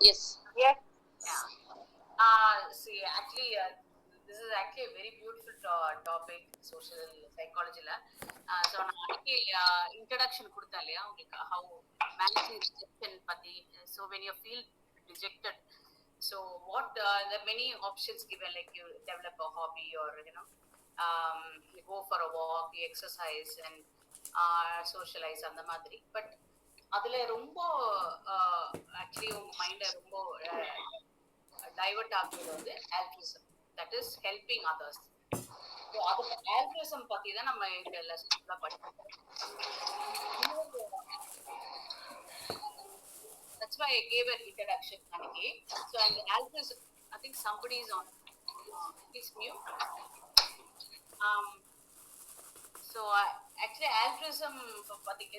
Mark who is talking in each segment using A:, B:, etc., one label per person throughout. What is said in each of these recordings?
A: Yes.
B: Yes. Yeah. See, actually, this is actually a very beautiful topic, social psychology. So, நான் introduction கொடுத்தேன் இல்லையா உங்களுக்கு how managing rejection பத்தி. So, when you feel rejected, so what there are many options given, like you develop a hobby or you go for a walk, you exercise and socialize அந்த மாதிரி. But அதுல ரொம்ப actually உங்க மைண்ட ரொம்ப diverted ஆகுறது வந்து altruism, that is helping others. So அதுக்கு ஆல்ட்ரிசம் பத்தி தான் நம்ம இந்த லெசன்ஸ்ல படிக்கிறோம். That's why I gave an introduction அன்னைக்கு. So and altruism, I think somebody is on, please mute. So actually altruism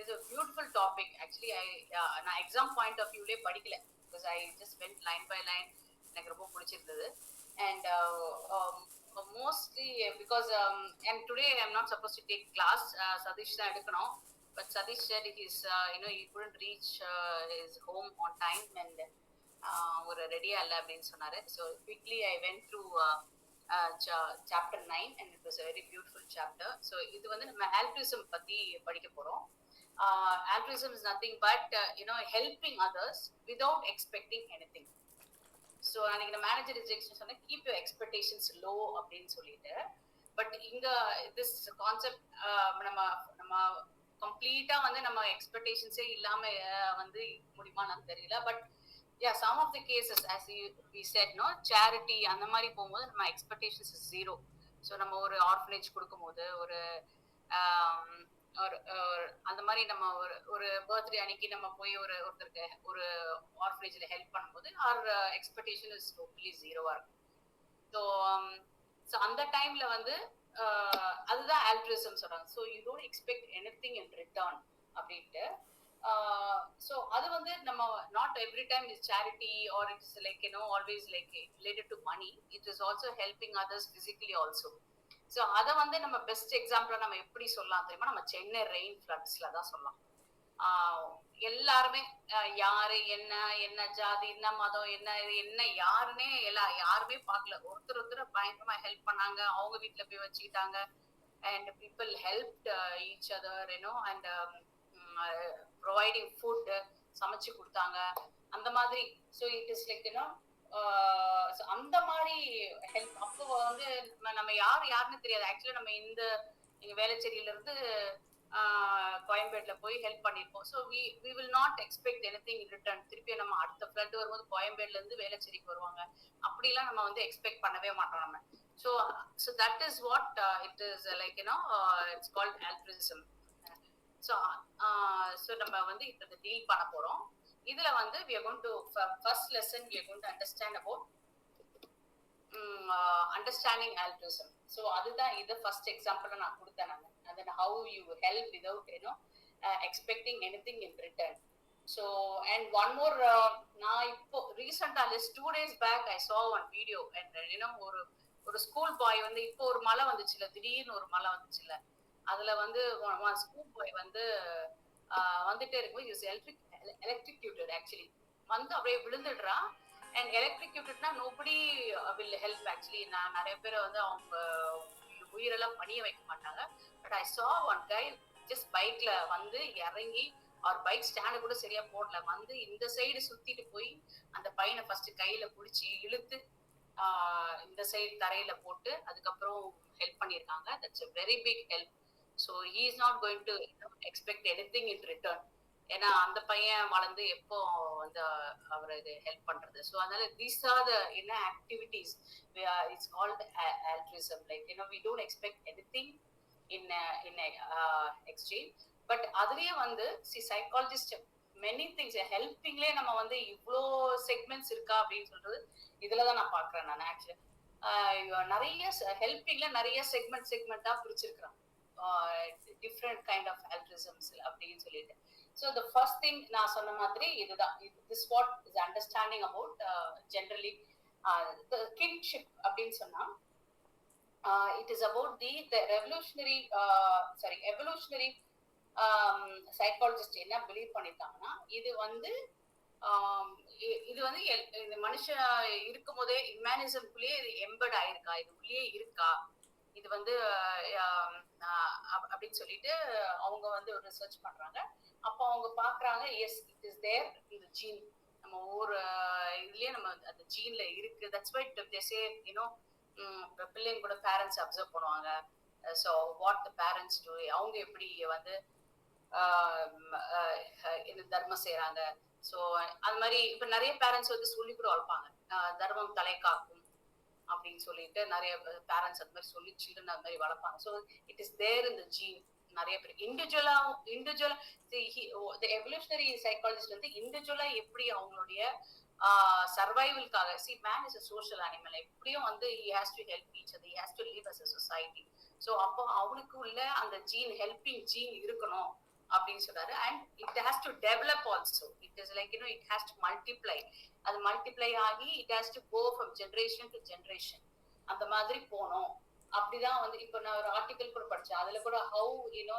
B: is a beautiful topic. Actually நான் exam point of view படிக்கல, because I just went line by line. எனக்கு ரொம்ப பிடிச்சிருந்தது. And mostly because and today I'm not supposed to take class. Sadish தான் எடுக்கணும். But Sadish said he couldn't reach his home on time and ஒரு ரெடியா இல்லை அப்படின்னு சொன்னாரு. So quickly I went through chapter 9 and it was a very beautiful chapter. So இது வந்து நம்ம altruism பத்தி படிக்க போறோம். Altruism is nothing but helping others without expecting anything. So அன்னைக்கு நான் மேனேஜர் ரிஜெக்ஷன் சொன்னேன், கீப் யூர் எக்ஸ்பெக்டேஷன்ஸ் லோ அப்படின்னு சொல்லிட்டு. பட் இங்க திஸ் கான்செப்ட் நம்ம நம்ம கம்ப்ளீட்டா வந்து நம்ம எக்ஸ்பெக்டேஷன்ஸே இல்லாம வந்து முடியுமான்னு தெரியல. But some of the cases, as we said, charity அந்த மாதிரி போகும்போது நம்ம எக்ஸ்பெக்டேஷன்ஸ் இஸ் ஜீரோ. ஸோ நம்ம ஒரு ஆர்ஃபனேஜ் கொடுக்கும்போது ஒரு அந்த மாதிரி நம்ம ஒரு பர்த்டே அன்னைக்கு நம்ம போய் ஒருத்தருக்கு ஒரு ஆர்ஃபனேஜ்ல ஹெல்ப் பண்ணும்போது our expectation is totally ஜீரோவா இருக்கும். ஸோ அந்த டைம்ல வந்து அதுதான் ஆல்ட்ருயிசம் சொல்றாங்க. So you don't expect anything in return அப்படின்ட்டு. So அது வந்து நம்ம not every time is charity or it is like always like related to money. It is also helping others physically also. So அத வந்து நம்ம பெஸ்ட் எக்ஸாம்பிளா நம்ம எப்படி சொல்லலாம் தெரியுமா? நம்ம சென்னை ரெயின் ஃப்ளட்ஸ்ல தான் சொல்லலாம். எல்லாருமே யாரு என்ன ஜாதி என்ன மதம் என்ன யாருன்னே யாருமே பார்க்கல. ஒருத்தர் பயங்கரமா ஹெல்ப் பண்ணாங்க, அவங்க வீட்டுல போய் வச்சுக்கிட்டாங்க. And people helped each other, and providing food சமைச்சு கொடுத்தாங்க அந்த மாதிரி. ஸோ இட் இஸ் லைக் அந்த மாதிரி ஹெல்ப். அப்போ வந்து நம்ம யாருன்னு தெரியாது. ஆக்சுவலி நம்ம இங்க வேளச்சேரியில இருந்து கோயம்பேட்ல போய் ஹெல்ப் பண்ணிருப்போம். So we will not expect anything in return. திருப்பி நம்ம அடுத்த ஃப்ளட் வரும்போது கோயம்பேட்ல இருந்து வேளச்சேரிக்கு வருவாங்க, அப்படிலாம் நம்ம வந்து எக்ஸ்பெக்ட் பண்ணவே மாட்டோம் நம்ம. So that is what it is like it's called altruism. So நம்ம வந்து இதை டீல் பண்ண போறோம். இதுல வந்து we are going to first lesson we are going to understand about understanding altruism. So அதுதான் இது ஃபர்ஸ்ட் எக்ஸாம்பிள் நான் கொடுத்தேன். நான் and then how you help without expecting anything in return. So and one more நான் இப்போ ரீசெண்டா just 2 days back I saw one video and ஒரு school பாய் வந்து இப்போ ஒரு மழை வந்துச்சுல, திடீர்னு ஒரு மழை வந்துச்சுல, அதுல வந்து ஸ்கூல் பாய் வந்து வந்துட்டே இருக்கும்போது இஸ் எலக்ட்ரிக்யூட்டட். ஆக்சுவலி வந்து அப்படியே விழுந்துடுறான். அண்ட் எலக்ட்ரிக்யூட்டட்னா நோபடி வில் ஹெல்ப். ஆக்சுவலி நான் நிறைய பேரை வந்து அவங்க உயிரெல்லாம் பணிய வைக்க மாட்டாங்க. பட் ஐ சா ஒன் கை ஜஸ்ட் பைக்ல வந்து இறங்கி, அவர் பைக் ஸ்டாண்டு கூட சரியா போடல, வந்து இந்த சைடு சுத்திட்டு போய் அந்த பையனை ஃபர்ஸ்ட் கையில பிடிச்சி இழுத்து இந்த சைடு தரையில போட்டு அதுக்கப்புறம் ஹெல்ப் பண்ணியிருக்காங்க. That's a very big help. So he is not going to expect anything in return. ஏன்னா அந்த பையன் வளர்ந்து எப்போ வந்து அவருக்கு ஹெல்ப் பண்றது. ஸோ அதனால these are the activities it's called altruism. Like we don't expect anything in exchange. But அதுலயே வந்து சைக்காலஜிஸ்ட் மெனி திங்ஸ் ஹெல்பிங்லேயே நம்ம வந்து இவ்வளோ செக்மெண்ட்ஸ் இருக்கா அப்படின்னு சொல்றது இதுலதான் நான் பாக்குறேன். நான் ஆக்சுவலி நிறைய ஹெல்பிங்ல நிறைய செக்மெண்டா பிரிச்சிருக்கிறேன், டிஃப்ரெண்ட் கைண்ட் ஆஃப் ஆல்ட்ருயிசம்ஸ் அப்படின்னு சொல்லிட்டு. ஸோ த ஃபர்ஸ்ட் திங் நான் சொன்ன மாதிரி இதுதான். This what is understanding about generally kinship அப்படின்னு சொன்னா it is about the evolutionary psychologist என்ன பிலீவ் பண்ணிருக்காங்கன்னா, இது வந்து இது வந்து இந்த மனுஷன் இருக்கும் போதே ஹியூமனிசம்குள்ளேயே இது எம்பர்ட் ஆயிருக்கா, இது உள்ளே இருக்கா, இது வந்து அப்படின்னு சொல்லிட்டு அவங்க வந்து ஒரு ரிசர்ச் பண்றாங்க. அப்போ அவங்க பாக்குறாங்க, எஸ் இட் இஸ் தேர் இந்த ஜீன், நம்ம ஒவ்வொரு இதுலயே நம்ம அந்த ஜீன்ல இருக்கு. That's why they say you know பிள்ளைங்க கூட பேரண்ட்ஸ் அப்சர்வ் பண்ணுவாங்க. So what the parents do, அவங்க எப்படி வந்து இந்த தர்மம் செய்யறாங்க. ஸோ அது மாதிரி இப்ப நிறைய பேரண்ட்ஸ் வந்து சொல்லி கூட வளர்ப்பாங்க, தர்மம் தலை காக்கும் அப்படின்னு சொல்லிட்டு நிறைய பேரண்ட்ஸ் அது மாதிரி சொல்லி சில்ட்ரன் அது மாதிரி வளர்ப்பாங்க. So it is there in the gene. நிறைய பேர் இண்டிவிஜுவலா எவல்யூஷனரி சைக்காலஜிஸ்ட் வந்து இண்டிவிஜுவலா எப்படி அவங்களுடைய சர்வைவல்காக, see man is a social animal, எப்படியும் வந்து he has to help each other, he has to live as a society. So அப்போ அவனுக்கு உள்ள அந்த ஜீன், ஹெல்பிங் ஜீன் இருக்கணும் அப்படின்னு சொல்றாரு. And it has to develop also. It is like it has to multiply. அது மல்டிப்ளை ஆகி it has to go from generation to generation. அந்த மாதிரி போனோம். அப்படிதான் வந்து இப்போ நான் ஒரு ஆர்டிகல் கூட படிச்சேன். அதுல கூட ஹவு யூனோ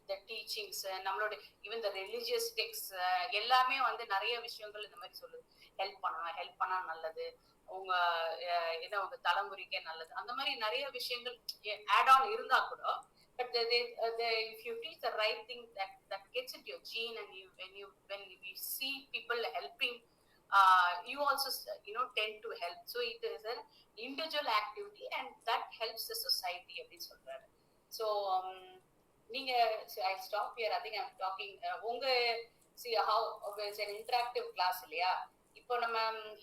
B: the teachings, நம்மளோட ஈவன் த ரிலிஜியஸ் டெக்ஸ்ட் எல்லாமே வந்து நிறைய விஷயங்கள் இந்த மாதிரி சொல்லுது. ஹெல்ப் பண்ணணும், ஹெல்ப் பண்ணா நல்லது, உங்க ஏதோ உங்க தலைமுறைக்கே நல்லது, அந்த மாதிரி நிறைய விஷயங்கள் ஆட் ஆன் இருந்தா கூட, but if you teach the right thing, that gets into your gene, and when you see people helping, you also tend to help. So it is an individual activity and that helps the society அப்படின்னு சொல்றாரு. So நீங்க I stop here. I think I'm talking உங்க see how it's an interactive class இல்லையா? இப்போ நம்ம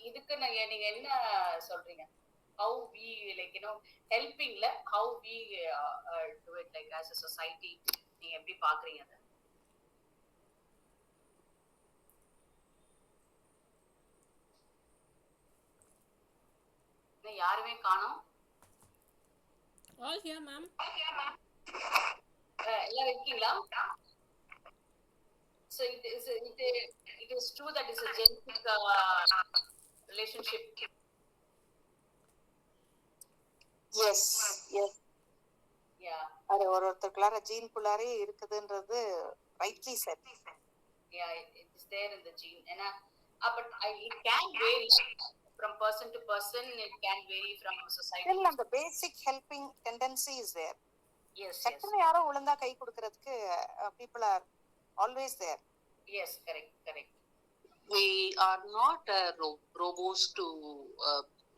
B: இதுக்கு நீங்க என்ன சொல்றீங்க? How we like helpingல how we do it like as a society, நீங்க எப்படி பாக்குறீங்க அத? யாருமே காணோம்.
A: All here ma'am.
B: எல்லாரும் இருக்கீங்களா? So it is true that it's a genetic relationship.
C: Yes.
B: Yeah.
C: அது ஒருத்தருக்குள்ளார gene குள்ளாரே இருக்குதுன்றது rightly said.
B: Yeah, it is there in the gene. But it can vary from person to person. It can vary from society.
C: Still, the basic helping tendency is there.
B: Yes.
C: சட்டுன்னு யாரோ ஒழுங்கா கை கொடுக்கறதுக்கு people are always there.
B: Yes, correct.
D: We are not robots to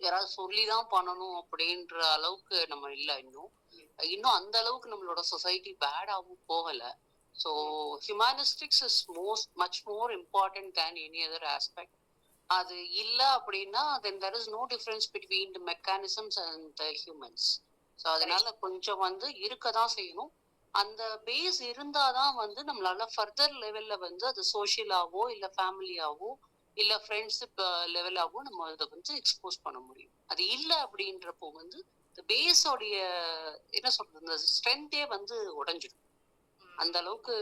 D: யாராவது சொல்லிதான் பண்ணணும் அப்படின்ற அளவுக்கு நம்ம இல்லை. இன்னும் அந்த அளவுக்கு நம்மளோட சொசைட்டி பேடாகவும் போகல. So ஹியூமனிஸ்டிக்ஸ் is much more important than any other aspect. அது இல்லை அப்படின்னா then there is no difference between the mechanisms and the humans. So அதனால கொஞ்சம் வந்து இருக்கதான் செய்யணும். அந்த பேஸ் இருந்தாதான் வந்து நம்மளால ஃபர்தர் லெவல்ல வந்து அது சோஷியலாவோ இல்லை ஃபேமிலியாவோ இல்லை ஃப்ரெண்ட்ஷிப் லெவலாவோ நம்ம அதை வந்து எக்ஸ்போஸ் பண்ண முடியும். அது இல்லை அப்படின்றப்போ வந்து இந்த பேஸோடைய என்ன சொல்றது, இந்த ஸ்ட்ரென்த்தே வந்து உடைஞ்சிடும். அந்த அளவுக்கு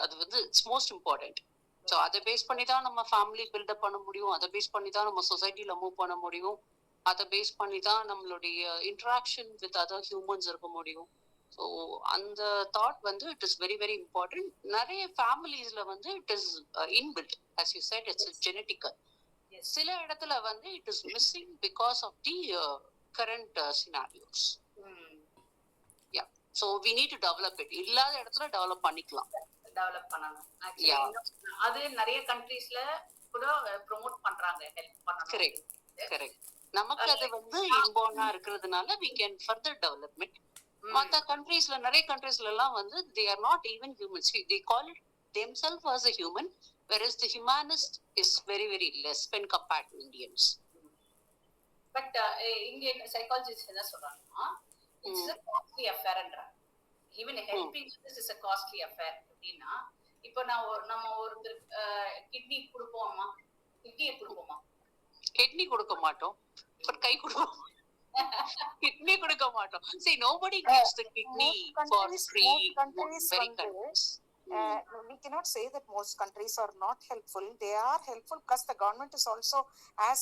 D: அது வந்து இட்ஸ் மோஸ்ட் இம்பார்ட்டன்ட். ஸோ அதை பேஸ் பண்ணி தான் நம்ம ஃபேமிலி பில்டப் பண்ண முடியும், அதை பேஸ் பண்ணி தான் நம்ம சொசைட்டில மூவ் பண்ண முடியும், அதை பேஸ் பண்ணி தான் நம்மளுடைய இன்ட்ராக்ஷன் வித் அதர் ஹியூமன்ஸ் இருக்க முடியும். ஸோ அந்த தாட் வந்து it is very very important. நிறைய ஃபேமிலிஸ்ல வந்து it is inbuilt, as you said, it's genetical. சில இடத்துல வந்து it is missing because of the current scenarios. Yeah, so we need to develop it. இல்லாத இடத்துல டெவலப் பண்ணிக்கலாம்,
B: டெவலப் பண்ணணும். அது நிறைய கண்ட்ரீஸ்ல கூட ப்ரோமோட் பண்றாங்க, ஹெல்ப் பண்ணணும்.
D: கரெக்ட். நமக்கு அது வந்து இன்பார்னா இருக்கிறதுனால we can further development. மற்ற கண்ட்ரீஸ்ல, நிறைய கண்ட்ரீஸ்ல எல்லாம் வந்து they are not even humans. They call it themselves as a human, whereas the humanist is very very less when compared to Indians.
B: But இங்க சைக்காலஜிஸ்ட் என்ன சொல்றாங்கன்னா, இட்ஸ் a costly affair ன்ற. even helping this is a costly affair அப்படினா, இப்போ நம்ம ஒருத்தர் kidney கொடுப்போமா, கிட்னியை கொடுப்போமா?
D: கிட்னி கொடுக்க மாட்டோம், பட் கை கொடுப்போம். kidney கொடுக்க மாட்டோம். See, nobody gives the kidney for free. Very countries.
C: We cannot say that most countries are not helpful. They are helpful because the government is also, as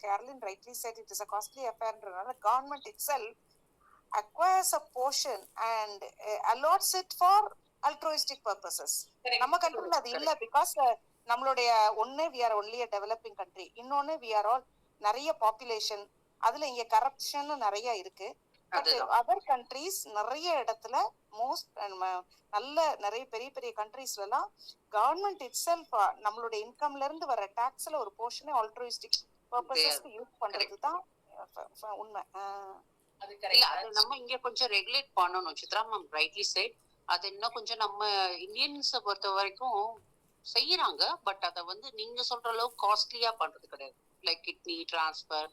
C: Caroline rightly said, it is a costly affair. The government itself acquires a portion and allots it for altruistic purposes. நம்ம கண்ட்ரில அது இல்ல, because நம்மளுடைய ஒண்ணு we are only a developing country, இன்னொன்னு we are all நிறைய population, அதுல இங்க கரப்ஷன் நிறைய இருக்கு. பட் அதர் கண்ட்ரீஸ் நிறைய இடத்துல நல்ல நிறைய பெரிய பெரிய கண்ட்ரீஸ்ல எல்லாம் கவர்மெண்ட் இட் செல்ஃப் நம்மளுடைய இன்கம்ல இருந்து வர டாக்ஸ்ல ஒரு போர்ஷனே ஆல்ட்ருயிஸ்டிக் பர்பஸஸ்க்கு யூஸ் பண்றதுதான் உண்மை.
D: அது நம்ம இங்க கொஞ்சம் ரெகுலேட் பண்ணணும். Chitra ma'am rightly said. அது இன்னும் கொஞ்சம் நம்ம இந்தியன்ஸை பொறுத்த வரைக்கும் செய்யறாங்க. பட் அதை வந்து நீங்க சொல்ற அளவுக்கு காஸ்ட்லியா பண்றது கிடையாது. லைக் கிட்னி டிரான்ஸ்பர்,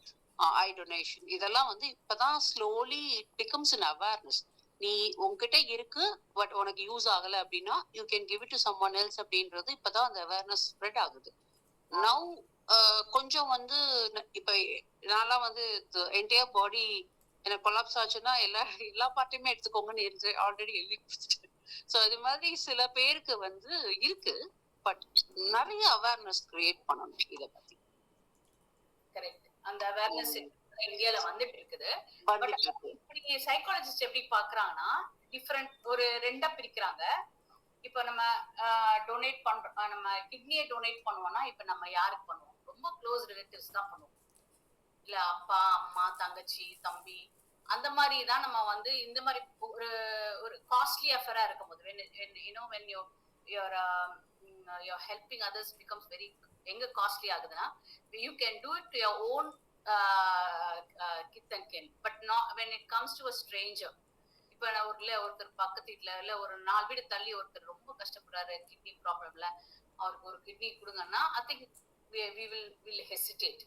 D: ஐ டொனேஷன், இதெல்லாம் வந்து இப்பதான் slowly it becomes an awareness. நீ உங்ககிட்ட இருக்கு பட் உனக்கு யூஸ் ஆகல அப்படின்னா you can give it to someone else அப்படின்றது இப்பதான் அந்த அவேர்னஸ் ஸ்ப்ரெட் ஆகுது. நவ் கொஞ்சம் வந்து இப்ப நான்லாம் வந்து என்டையர் பாடி எனக்கு கொலாப்ஸ் ஆச்சுன்னா எல்லா பார்ட்டையுமே எடுத்துக்கோங்கன்னு ஆல்ரெடி எழுதி கொடுத்துட்டேன். ஸோ இது மாதிரி சில பேருக்கு வந்து இருக்கு. பட் நிறைய அவேர்னஸ் கிரியேட் பண்ணணும் இத பத்தி.
B: கரெக்ட். அந்த அவேர்னஸ் இந்தியால வந்துட்டு இருக்குது. இப்படி சைக்காலஜிஸ்ட் எப்படி பாக்குறாங்கன்னா டிஃபரெண்ட் ஒரு ரெண்டா பிரிக்கிறாங்க. இப்ப நம்ம டொனேட் பண்றோம், நம்ம கிட்னியை டொனேட் பண்ணுவோம்னா இப்ப நம்ம யாருக்கு பண்ணுவோம்? ரொம்ப க்ளோஸ் ரிலேட்டிவ்ஸ் தான் பண்ணுவோம். இல்ல அப்பா அம்மா தங்கச்சி தம்பி அந்த மாதிரி தான் நம்ம வந்து இந்த மாதிரி ஒரு காஸ்ட்லி அஃபேரா இருக்கும் போது when you're helping others becomes very எங்க காஸ்ட்லி ஆகுதுன்னா you can do it to your own kith and kin, but not when it comes to a stranger. இப்ப நான் ஒருத்தர் பக்கத்து வீட்டுல இல்ல ஒரு 4 வீடு தள்ளி ஒருத்தர் ரொம்ப கஷ்டப்படுறாரு கிட்னி ப்ராப்ளம்ல, அவருக்கு ஒரு kidney கொடுங்கன்னா I think we will hesitate.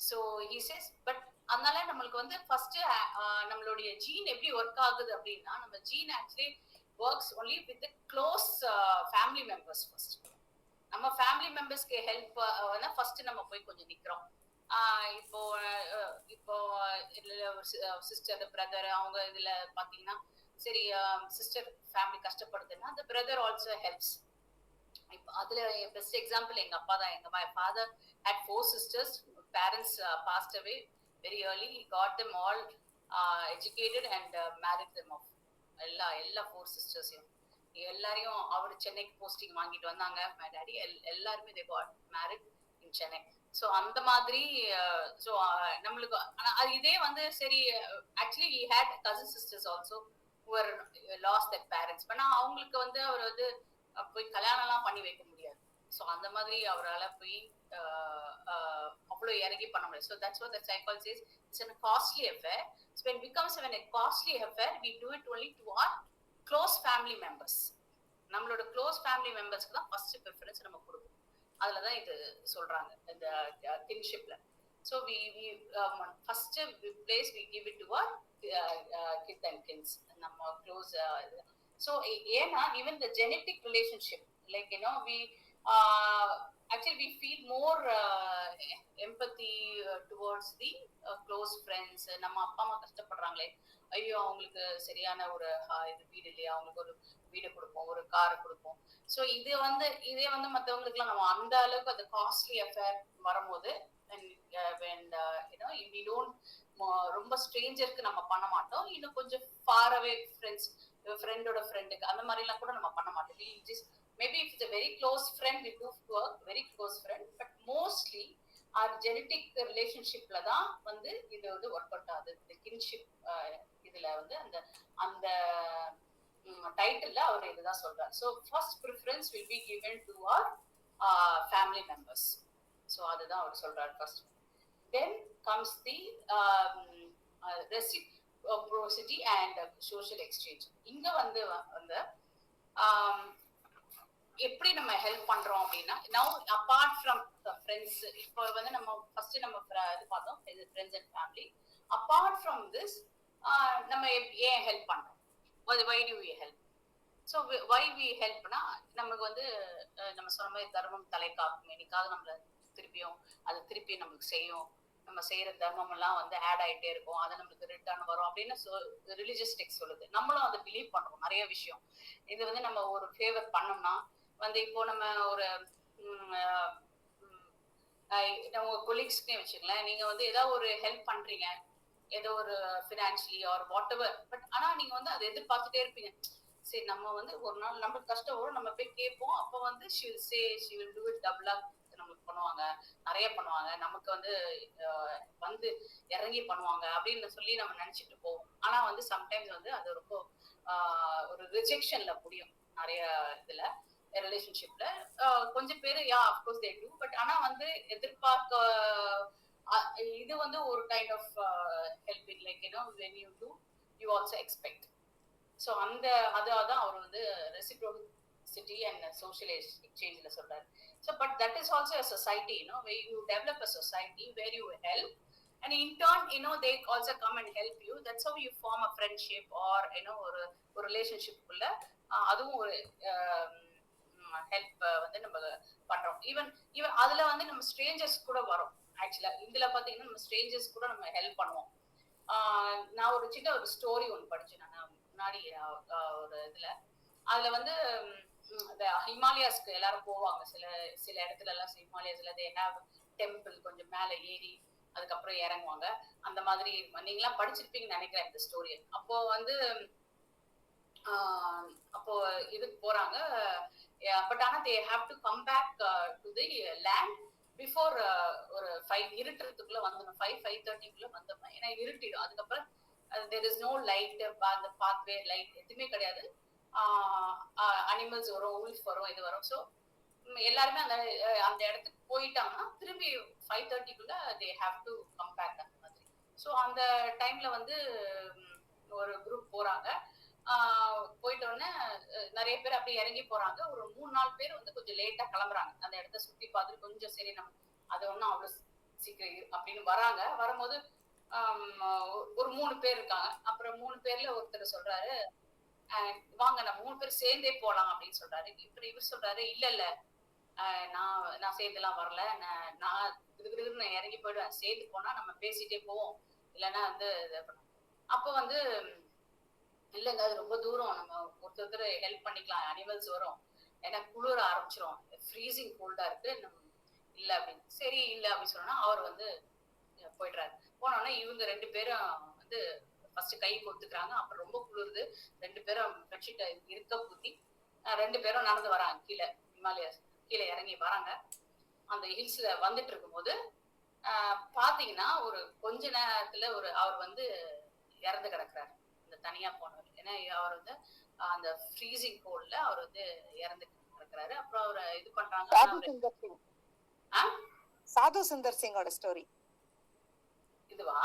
B: So he says, but அதனால நம்மளுக்கு வந்து ஃபர்ஸ்ட் நம்மளுடைய ஜீன் எப்படி ஒர்க் ஆகுது அப்படின்னா நம்ம gene actually works only with close family members. First நம்ம ஃபேமிலி மெம்பர்ஸ்க்கு ஹெல்ப் ஃபர்ஸ்ட் நம்ம போய் கொஞ்சம் நிக்கிறோம். இப்போ சிஸ்டர் பிரதர் அவங்க இதுல பாத்தீங்கன்னா சரி சிஸ்டர் ஃபேமிலி கஷ்டப்படுதுன்னா அந்த பிரதர் ஆல்சோ ஹெல்ப்ஸ். இப்போ அதுல பெஸ்ட் எக்ஸாம்பிள் எங்க அப்பா தான். எங்க father had 4 sisters. Parents passed away very early. He got them all educated and married them off. எல்லா 4 sisters எல்லாரையும் அவர் சென்னைக்கு போஸ்டிங் வாங்கிட்டு வந்தாங்க. my daddy எல்லாருமே they got married in Chennai. So அந்த மாதிரி ஸோ நம்மளுக்கு இதே வந்து சரி actually he had cousin sisters also who were lost their parents. but அவங்களுக்கு வந்து அவர் வந்து போய் கல்யாணம் எல்லாம் பண்ணி வைக்க முடியாது. ஸோ அந்த மாதிரி அவரால் போய் அவ்வளோ இறங்கி பண்ண முடியாது. So that's what the psychology says it's a costly affair. So when it becomes a costly affair, we do it only to our close family members. நம்மளோட க்ளோஸ் ஃபேமிலி மெம்பர்ஸ்க்கு தான் ஃபர்ஸ்ட் ப்ரிஃபரன்ஸ் நம்ம கொடுப்போம். அதுல தான் இது சொல்றாங்க இந்த கின்ஷிப்ல. So first place we give it to our kith and kins, நம்ம க்ளோஸ். ஸோ ஏன்னா even the genetic relationship, like we actually we feel more empathy towards the close friends. நம்ம அப்பா அம்மா கஷ்டப்படுறாங்களே, ஐயோ அவங்களுக்கு சரியான ஒரு இது வீடு இல்லையா, அவங்களுக்கு ஒரு வீடு கொடுப்போம், ஒரு கார் கொடுப்போம். ஸோ இதே வந்து மற்றவங்களுக்கு எல்லாம் நம்ம அந்த அளவுக்கு அந்த காஸ்ட்லி அஃபேர் வரும்போது we don't ரொம்ப ஸ்ட்ரேஞ்சருக்கு நம்ம பண்ண மாட்டோம். இன்னும் கொஞ்சம் ஃபார் அவே ஃப்ரெண்ட்ஸ், ஃப்ரெண்டோட ஃப்ரெண்டுக்கு அந்த மாதிரி எல்லாம் கூட நம்ம பண்ண மாட்டோம். we just maybe if it's a very close friend we do work, very close friend, but mostly our genetic relationship la da வந்து இது வந்து ஒர்க் அவுட் ஆகுது. இந்த கின்ஷிப் இதுல வந்து அந்த டைட்டில்ல அவர் இதுதான் சொல்றாரு. So first preference will be given to our family members. So அதுதான் அவர் சொல்றாரு first. Then comes the reciprocity and social exchange. இங்க வந்து எப்படி நம்ம ஹெல்ப் பண்றோம் அப்படின்னா now apart from the friends, இப்போ வந்து நம்ம ஃபர்ஸ்ட் நம்ம இது பார்த்தோம் friends and family. apart from this நம்ம ஏன் ஹெல்ப் பண்றோம்? why do we help? So why we helpனா நமக்கு வந்து நம்ம சொன்ன மாதிரி தர்மம் தலை காக்கும், என்னைக்காவது நம்மள திருப்பி நம்மளுக்கு செய்யும், நம்ம செய்யற தர்மம் எல்லாம் வந்து ஆட் ஆயிட்டே இருக்கும், அது நம்மளுக்கு ரிட்டர்ன் வரும் அப்படின்னு ரிலிஜியஸ் டெக்ஸ்ட் சொல்லுது. நம்மளும் அதை பிலீவ் பண்றோம் நிறைய விஷயம். இது வந்து நம்ம ஒரு ஃபேவர் பண்ணோம்னா வந்து இப்போ நம்ம ஒரு நம்ம கொலீக்ஸ்க்கே வச்சுக்கலாம், நீங்க வந்து ஏதாவது ஒரு ஹெல்ப் பண்றீங்க, ஏதோ ஒரு financially or whatever, but ஆனா நீங்க வந்து அதை எதிர்பார்த்துட்டே இருப்பீங்க, சரி நம்ம வந்து ஒரு நாள் நம்மளுக்கு கஷ்டம் வரும், நம்ம போய் கேட்போம். அப்ப வந்து she will do it double up நமக்கு பண்ணுவாங்க, நிறைய பண்ணுவாங்க, நமக்கு வந்து வந்து இறங்கி பண்ணுவாங்க அப்படின்னு சொல்லி நம்ம நினைச்சிட்டு போவோம். ஆனா வந்து சம்டைம்ஸ் வந்து அது ரொம்ப ஒரு ரிஜெக்ஷன்ல முடியும் நிறைய இதுல ரிலேஷன்ஷிப்ல. கொஞ்சம் பேரு அஃப்கோர்ஸ் தே டூ, பட் ஆனா வந்து எதிர்பார்க்க இது வந்து ஒரு kind of helping, like when you do you also expect. ஸோ அதான் அவர் வந்து ரெசிப்ரோசிட்டி அண்ட் சோஷியல் எக்ஸ்சேஞ்ச்ல சொல்றாரு. So but that is also a society, where you develop a society where you help, and in turn they also come and help you. That's how you form a friendship or ஒரு relationship குள்ள அதுவும் ஒரு help வந்து நம்ம பண்றோம். Even அதுல வந்து நம்ம ஸ்ட்ரேஞ்சர்ஸ் கூட வரோம். ஆக்சுவலா இதுல பாத்தீங்கன்னா நம்ம ஸ்ட்ரேஞ்சர்ஸ் கூட நம்ம ஹெல்ப் பண்ணுவோம். நான் ஒரு சின்ன ஒரு ஸ்டோரி ஒன்று படிச்சேன் நான் முன்னாடி ஒரு இதுல. அதுல வந்து இந்த ஹிமாலயாஸ்க்கு எல்லாரும் போவாங்க, சில இடத்துல எல்லாம் ஹிமாலயாஸ்ல தே ஹேவ் டெம்பிள், கொஞ்சம் மேல ஏறி அதுக்கப்புறம் இறங்குவாங்க. அந்த மாதிரி நீங்களாம் படிச்சிருப்பீங்கன்னு நினைக்கிறேன் இந்த ஸ்டோரி. அப்போ வந்து அப்போ இதுக்கு போறாங்க, பட் ஆனா they have to come back to the land before ஒரு 5 இருட்டுறதுக்குள்ள வந்துடும், 5:30 வந்துடும். ஏன்னா இருட்டிடும். அதுக்கப்புறம் there is no light, அந்த பாத்வே லைட் எதுவுமே கிடையாது. அனிமல்ஸ் வரும், உல்ஃப் வரும், இது வரும். ஸோ எல்லாருமே அந்த இடத்துக்கு போயிட்டாங்கன்னா திரும்பி 5:30 they have to come back அந்த மாதிரி. ஸோ அந்த டைம்ல வந்து ஒரு குரூப் போறாங்க. போயிட்ட உடனே நிறைய பேர் அப்படியே இறங்கி போறாங்க. ஒரு 3-4 பேர் வந்து கொஞ்சம் லேட்டா கிளம்புறாங்க, அந்த இடத்த சுத்தி பார்த்துட்டு கொஞ்சம் சரி நம்ம அது ஒன்றும் அவ்வளவு சீக்கிரம் அப்படின்னு வராங்க. வரும்போது ஒரு 3 பேர் இருக்காங்க. அப்புறம் 3 பேர்ல ஒருத்தர் சொல்றாரு, வாங்க நம்ம 3 பேர் சேர்ந்தே போலாம் அப்படின்னு சொல்றாரு. இப்படி இவர் சொல்றாரு, இல்ல நான் சேர்ந்துலாம் வரல, நான் திடீர்னு இறங்கி போயிடுவேன், சேர்ந்து போனா நம்ம பேசிட்டே போவோம், இல்லைன்னா வந்து அப்போ வந்து இல்லைங்க அது ரொம்ப தூரம், நம்ம ஒருத்தர் ஹெல்ப் பண்ணிக்கலாம், அனிமல்ஸ் வரும், ஏன்னா குளிர ஆரம்பிச்சிரும், ஃப்ரீசிங் கோல்டா இருக்கு, இல்ல அப்படின்னு. சரி இல்ல அப்படின்னு சொன்னா அவர் வந்து போயிடுறாரு. போனோன்னா இவங்க 2 பேரும் வந்து ஃபர்ஸ்ட் கை கொடுத்துக்கிறாங்க. அப்புறம் ரொம்ப குளிருது, 2 பேரும் பெட்ஷீட் இருக்க ஊத்தி 2 பேரும் நடந்து வராங்க கீழே, ஹிமாலயாஸ் கீழே இறங்கி வராங்க. அந்த ஹில்ஸ்ல வந்துட்டு இருக்கும்போது பாத்தீங்கன்னா ஒரு கொஞ்ச நேரத்துல அவர் வந்து இறந்து கிடக்குறாரு, இந்த தனியா போனவர். ஏன்னா அவர் வந்து அந்த ஃப்ரீசிங் கோல்ட்ல அவர் வந்து இறந்து கிடக்குறாரு. அப்புறம் அவரை இது பண்றாங்க.
C: சாது சுந்தர் சிங்கோட ஸ்டோரி
B: இதுவா?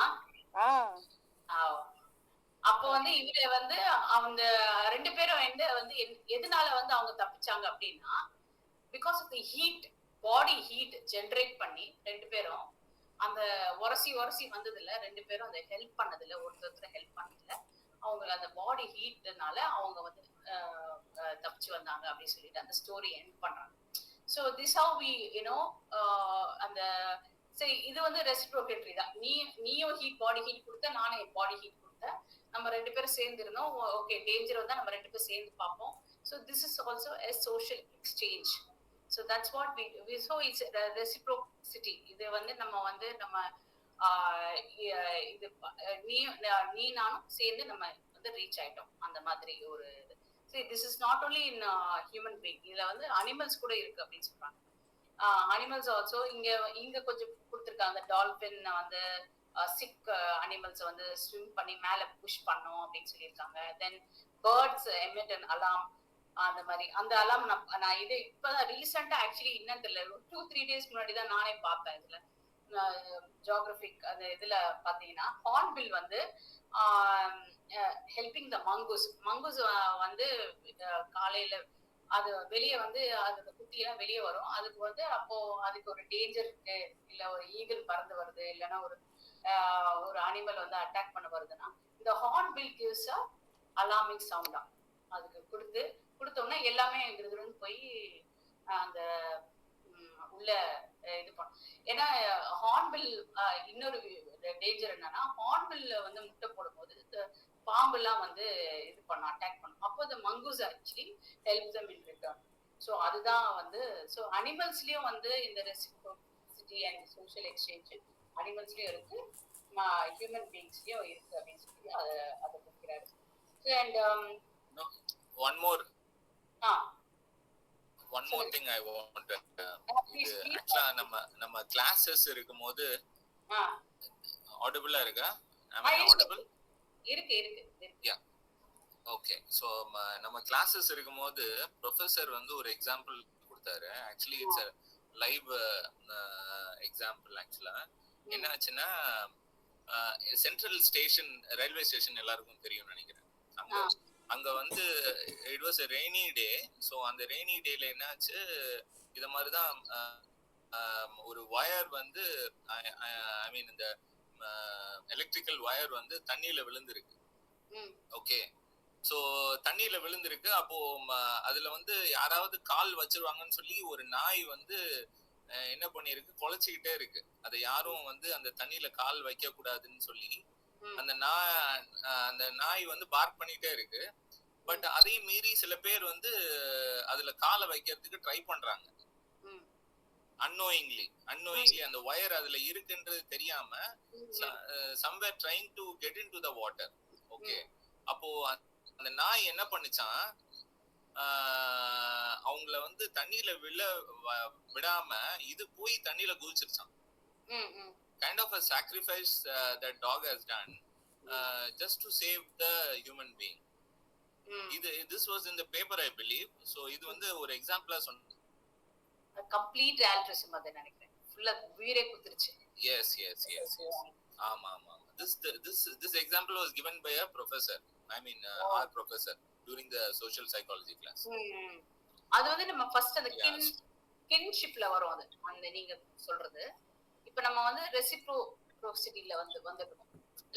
B: அப்போ வந்து இவரு வந்து அவங்க 2 பேரும் வந்து எதனால வந்து அவங்க தப்பிச்சாங்க அப்படின்னா, because of the heat, body heat generate பண்ணி 2 பேரும் அந்த உரசி வந்ததுல 2 பேரும் அந்த ஹெல்ப் பண்ணதுல, ஒருத்தர் ஹெல்ப் பண்ணதுல அவங்க அந்த பாடி ஹீட்னால அவங்க வந்து தப்பிச்சு வந்தாங்க அப்படின்னு சொல்லிட்டு அந்த ஸ்டோரி எண்ட் பண்றாங்க. ஸோ திஸ் ஹவ் வி அந்த சரி இது வந்து ரெசிப்ரோகேட்டரி தான். நீயும் பாடி ஹீட் கொடுத்த, நானும் பாடி ஹீட் கொடுத்தேன், நம்ம 2 பேரும் சேர்ந்து இருந்தோம். ஓகே டேஞ்சர் வந்தா நம்ம 2 பேரும் சேர்ந்து பார்ப்போம். So this is also a social exchange. So that's what we so it's reciprocity. இது வந்து நம்ம இது நீ நானும் சேர்ந்து நம்ம வந்து ரீச் ஆயிட்டோம் அந்த மாதிரி ஒரு. See, this is not only in human being, இதுல வந்து அனிமல்ஸ் கூட இருக்கு அப்படின்னு சொல்றாங்க. அனிமல்ஸ் ஆல்சோ இங்க கொஞ்சம் கொடுத்துருக்காங்க. டால்பின் வந்து சிக் அனிமல்ஸ் வந்து ஸ்விம் பண்ணி மேல புஷ் பண்ணும் அப்படின்னு சொல்லியிருக்காங்க. தென் பேர்ட்ஸ் எமிட் அன் அலாம், அந்த மாதிரி அந்த அலாம் நான் இது இப்பதான் ரீசெண்டா ஆக்சுவலி என்னன்னு தெரியல, 2-3 days முன்னாடி தான் நானே பார்த்தேன். இதுல ஜியோகிராபிக் அந்த இதுல பாத்தீங்கன்னா ஹார்ன்பில் வந்து ஹெல்பிங் த மங்கூஸ் வந்து காலையில அது வெளியே வந்து அது குட்டியெல்லாம் வெளியே வரும். அதுக்கு வந்து அப்போ அதுக்கு ஒரு டேஞ்சர் இருக்கு, இல்ல ஒரு ஈகிள் பறந்து வருது, இல்லைன்னா ஒரு அனிமல் வந்து அட்டாக் பண்ண வருதுன்னா இந்த ஹார்ன்பில் கிவ்ஸ் அ அலார்மிங் சவுண்டா அதுக்கு கொடுத்தோம்னா எல்லாமே எங்களுக்கு போய் அந்த உள்ள இது பண்ணும். ஏன்னா ஹார்ன்பில் இன்னொரு டேஞ்சர் என்னன்னா, ஹார்ன்பில் வந்து முட்டை போடும் போது பாம்பு எல்லாம் வந்து இது பண்ணும், அட்டாக் பண்ணும். அப்போ இந்த mongoose actually help them in return. So அதுதான் வந்து ஸோ அனிமல்ஸ்லயும் வந்து இந்த ரெசிப்ரோசிட்டி அண்ட் சோஷியல் எக்ஸ்சேஞ்ச் அனிமல்ஸ்லயும் இருக்கு, ஹியூமன் பீயிங்ஸ்லயும் இருக்கு அப்படின்னு சொல்லி அதை கொடுக்கிறாரு. And
E: one more
B: uh
E: thing I want to
B: please
E: இது ஆக்சுவலா நம்ம கிளாसेस இருக்கும்போது
B: ஆ
E: ஆடிபிளா இருக்கா? am I audible?
B: இருக்கு
E: yeah okay so நம்ம கிளாसेस இருக்கும்போது ப்ரொஃபசர் வந்து ஒரு எக்ஸாம்பிள் கொடுத்தாரு. Actually it's a live example. ஆக்சுவலா என்ன ஆச்சுன்னா சென்ட்ரல் ஸ்டேஷன் ரயில்வே ஸ்டேஷன் எல்லாருக்கும் தெரியும் நினைக்கிறேன். அங்க வந்து it was a rainy day. So அந்த ரெய்னி டேல என்னாச்சு, இத மாதிரிதான் ஒரு வயர் வந்து ஐ மீன் இந்த எலக்ட்ரிக்கல் வயர் வந்து தண்ணியில விழுந்திருக்கு. ஓகே, ஸோ தண்ணியில விழுந்திருக்கு. அப்போ அதுல வந்து யாராவது கால் வச்சிருவாங்கன்னு சொல்லி ஒரு நாய் வந்து என்ன பண்ணிருக்கு, குலைச்சிக்கிட்டே இருக்கு. அதை யாரும் வந்து அந்த தண்ணியில கால் வைக்க கூடாதுன்னு சொல்லி அந்த நாய் வந்து பார்க் பண்ணிட்டே இருக்கு. பட் அதையும் மீறி சில பேர் வந்து அதுல காலை வைக்கிறதுக்கு ட்ரை பண்றாங்க. unknowingly அந்த வயர் அதுல இருக்குன்றது தெரியாம somewhere trying to get into the water. Okay, அப்போ அந்த நாய் என்ன பண்ணுச்சான், அவங்கள வந்து தண்ணியில விடாம இது போய் தண்ணியில குதிச்சிருச்சான். kind of a sacrifice that dog has done just to save the human being. this was in the paper I believe. so இது வந்து ஒரு எக்ஸாம்பிளா சொன்ன
B: கம்ப்ளீட் ஆல்ட்ரிசம் அத நினைக்கிறேன். ஃபுல்லா உயிரே குதிருச்சு.
E: yes ஆமா this example was given by a professor, I mean our professor during the social psychology class.
B: அது வந்து நம்ம ஃபர்ஸ்ட் அந்த கின்ஷிப்ல வரும். அது அந்த நீங்க சொல்றது இப்ப நம்ம வந்து ரெசிப்ரோசிட்டில வந்துட்டோம்.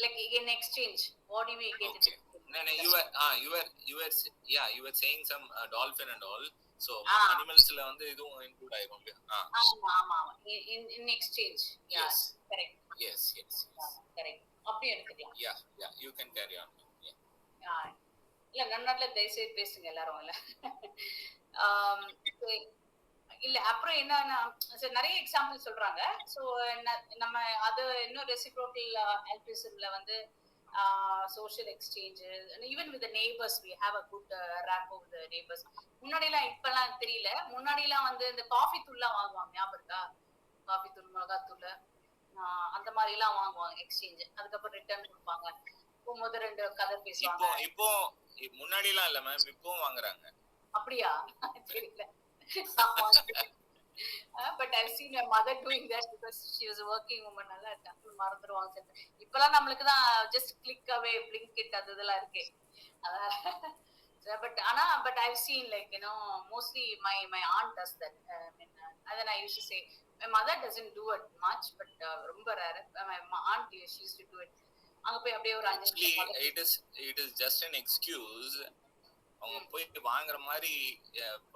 B: like in exchange what do we get?
E: Okay. No, you were saying some dolphin and all. so animals la வந்து இதுவும் include ஆகும்.
B: ஆமா in exchange.
E: yes
B: correct.
E: yes
B: correct. அப்படி எடுத்துக்கலாம்.
E: yeah you can carry on.
B: இல்ல நன்னால தயவுசெய்து பேசுங்க எல்லாரும். இல்ல அப்புறம் என்னன்னா நிறைய எக்ஸாம்பிள் சொல்றாங்க. சோ நம்ம அது இன்னும் ரெசிப்ரோக்கல் ஆல்ட்ரிசம்ல வந்து social exchanges and even with the neighbors we have a good rapport with the neighbors. முன்னாடிலாம் இப்பலாம் தெரியல, முன்னாடிலாம் வந்து இந்த காஃபி தூள்லாம் வாங்குவாங்க, ஞாபகம் இருக்கா? காஃபி தூள், மிளகாய் தூள் அந்த மாதிரி எல்லாம் வாங்குவாங்க எக்ஸ்சேஞ்ச். அதுக்கப்புறம் ரிட்டர்ன் கொடுப்பாங்க. போகும்போது ரெண்டு கதை பேசுவாங்க.
E: இப்போ முன்னாடிலாம் இல்ல மேம், இப்பவும் வாங்குறாங்க.
B: அப்படியா? தெரியல. but I've seen my mother doing that because she was a working woman. நல்லா டக்கு மறந்துடுவாங்க. இப்பலாம் நம்மளுக்கு தான் just click away, blink it அதெல்லாம் இருக்கு. but I've seen like mostly my aunt does that. and then I used to say my mother doesn't do it much, but ரொம்ப rare. my aunt she used to do it. அங்க போய் அப்படியே ஒரு 5 நிமிஷம்
E: it is just an excuse. அவங்க போயிட்டு வாங்குற மாதிரி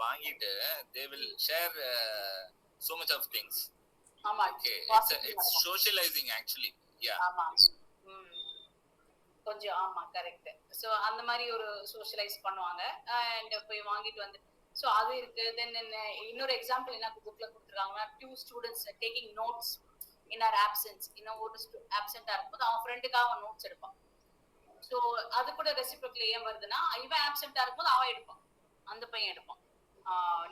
E: வாங்கிட்டு they will share so much of things.
B: ஆமா,
E: okay, it's socializing actually.
B: ஆமா கொஞ்சம் ஆமா கரெக்ட். சோ அந்த மாதிரி ஒரு சோஷியலைஸ் பண்ணுவாங்க and போய் வாங்கிட்டு வந்து சோ அது இருக்கு. தென் இன்னொரு எக்ஸாம்பிள் என்ன புக்ல கொடுத்துருக்காங்கன்னா, 2 students taking notes in our absence. ஒரு ஆப்சென்ட்டா இருக்கும்போது அவன் ஃப்ரெண்டுக்காக அவன் நோட்ஸ் எடுப்பான். சோ அது கூட ரெசிப்ரோக்கல் ஏன் வருதுன்னா, இவன் ஆப்சென்ட்டா இருக்கும்போது அவன் எடுப்பான், அந்த பையன் எடுப்பான்,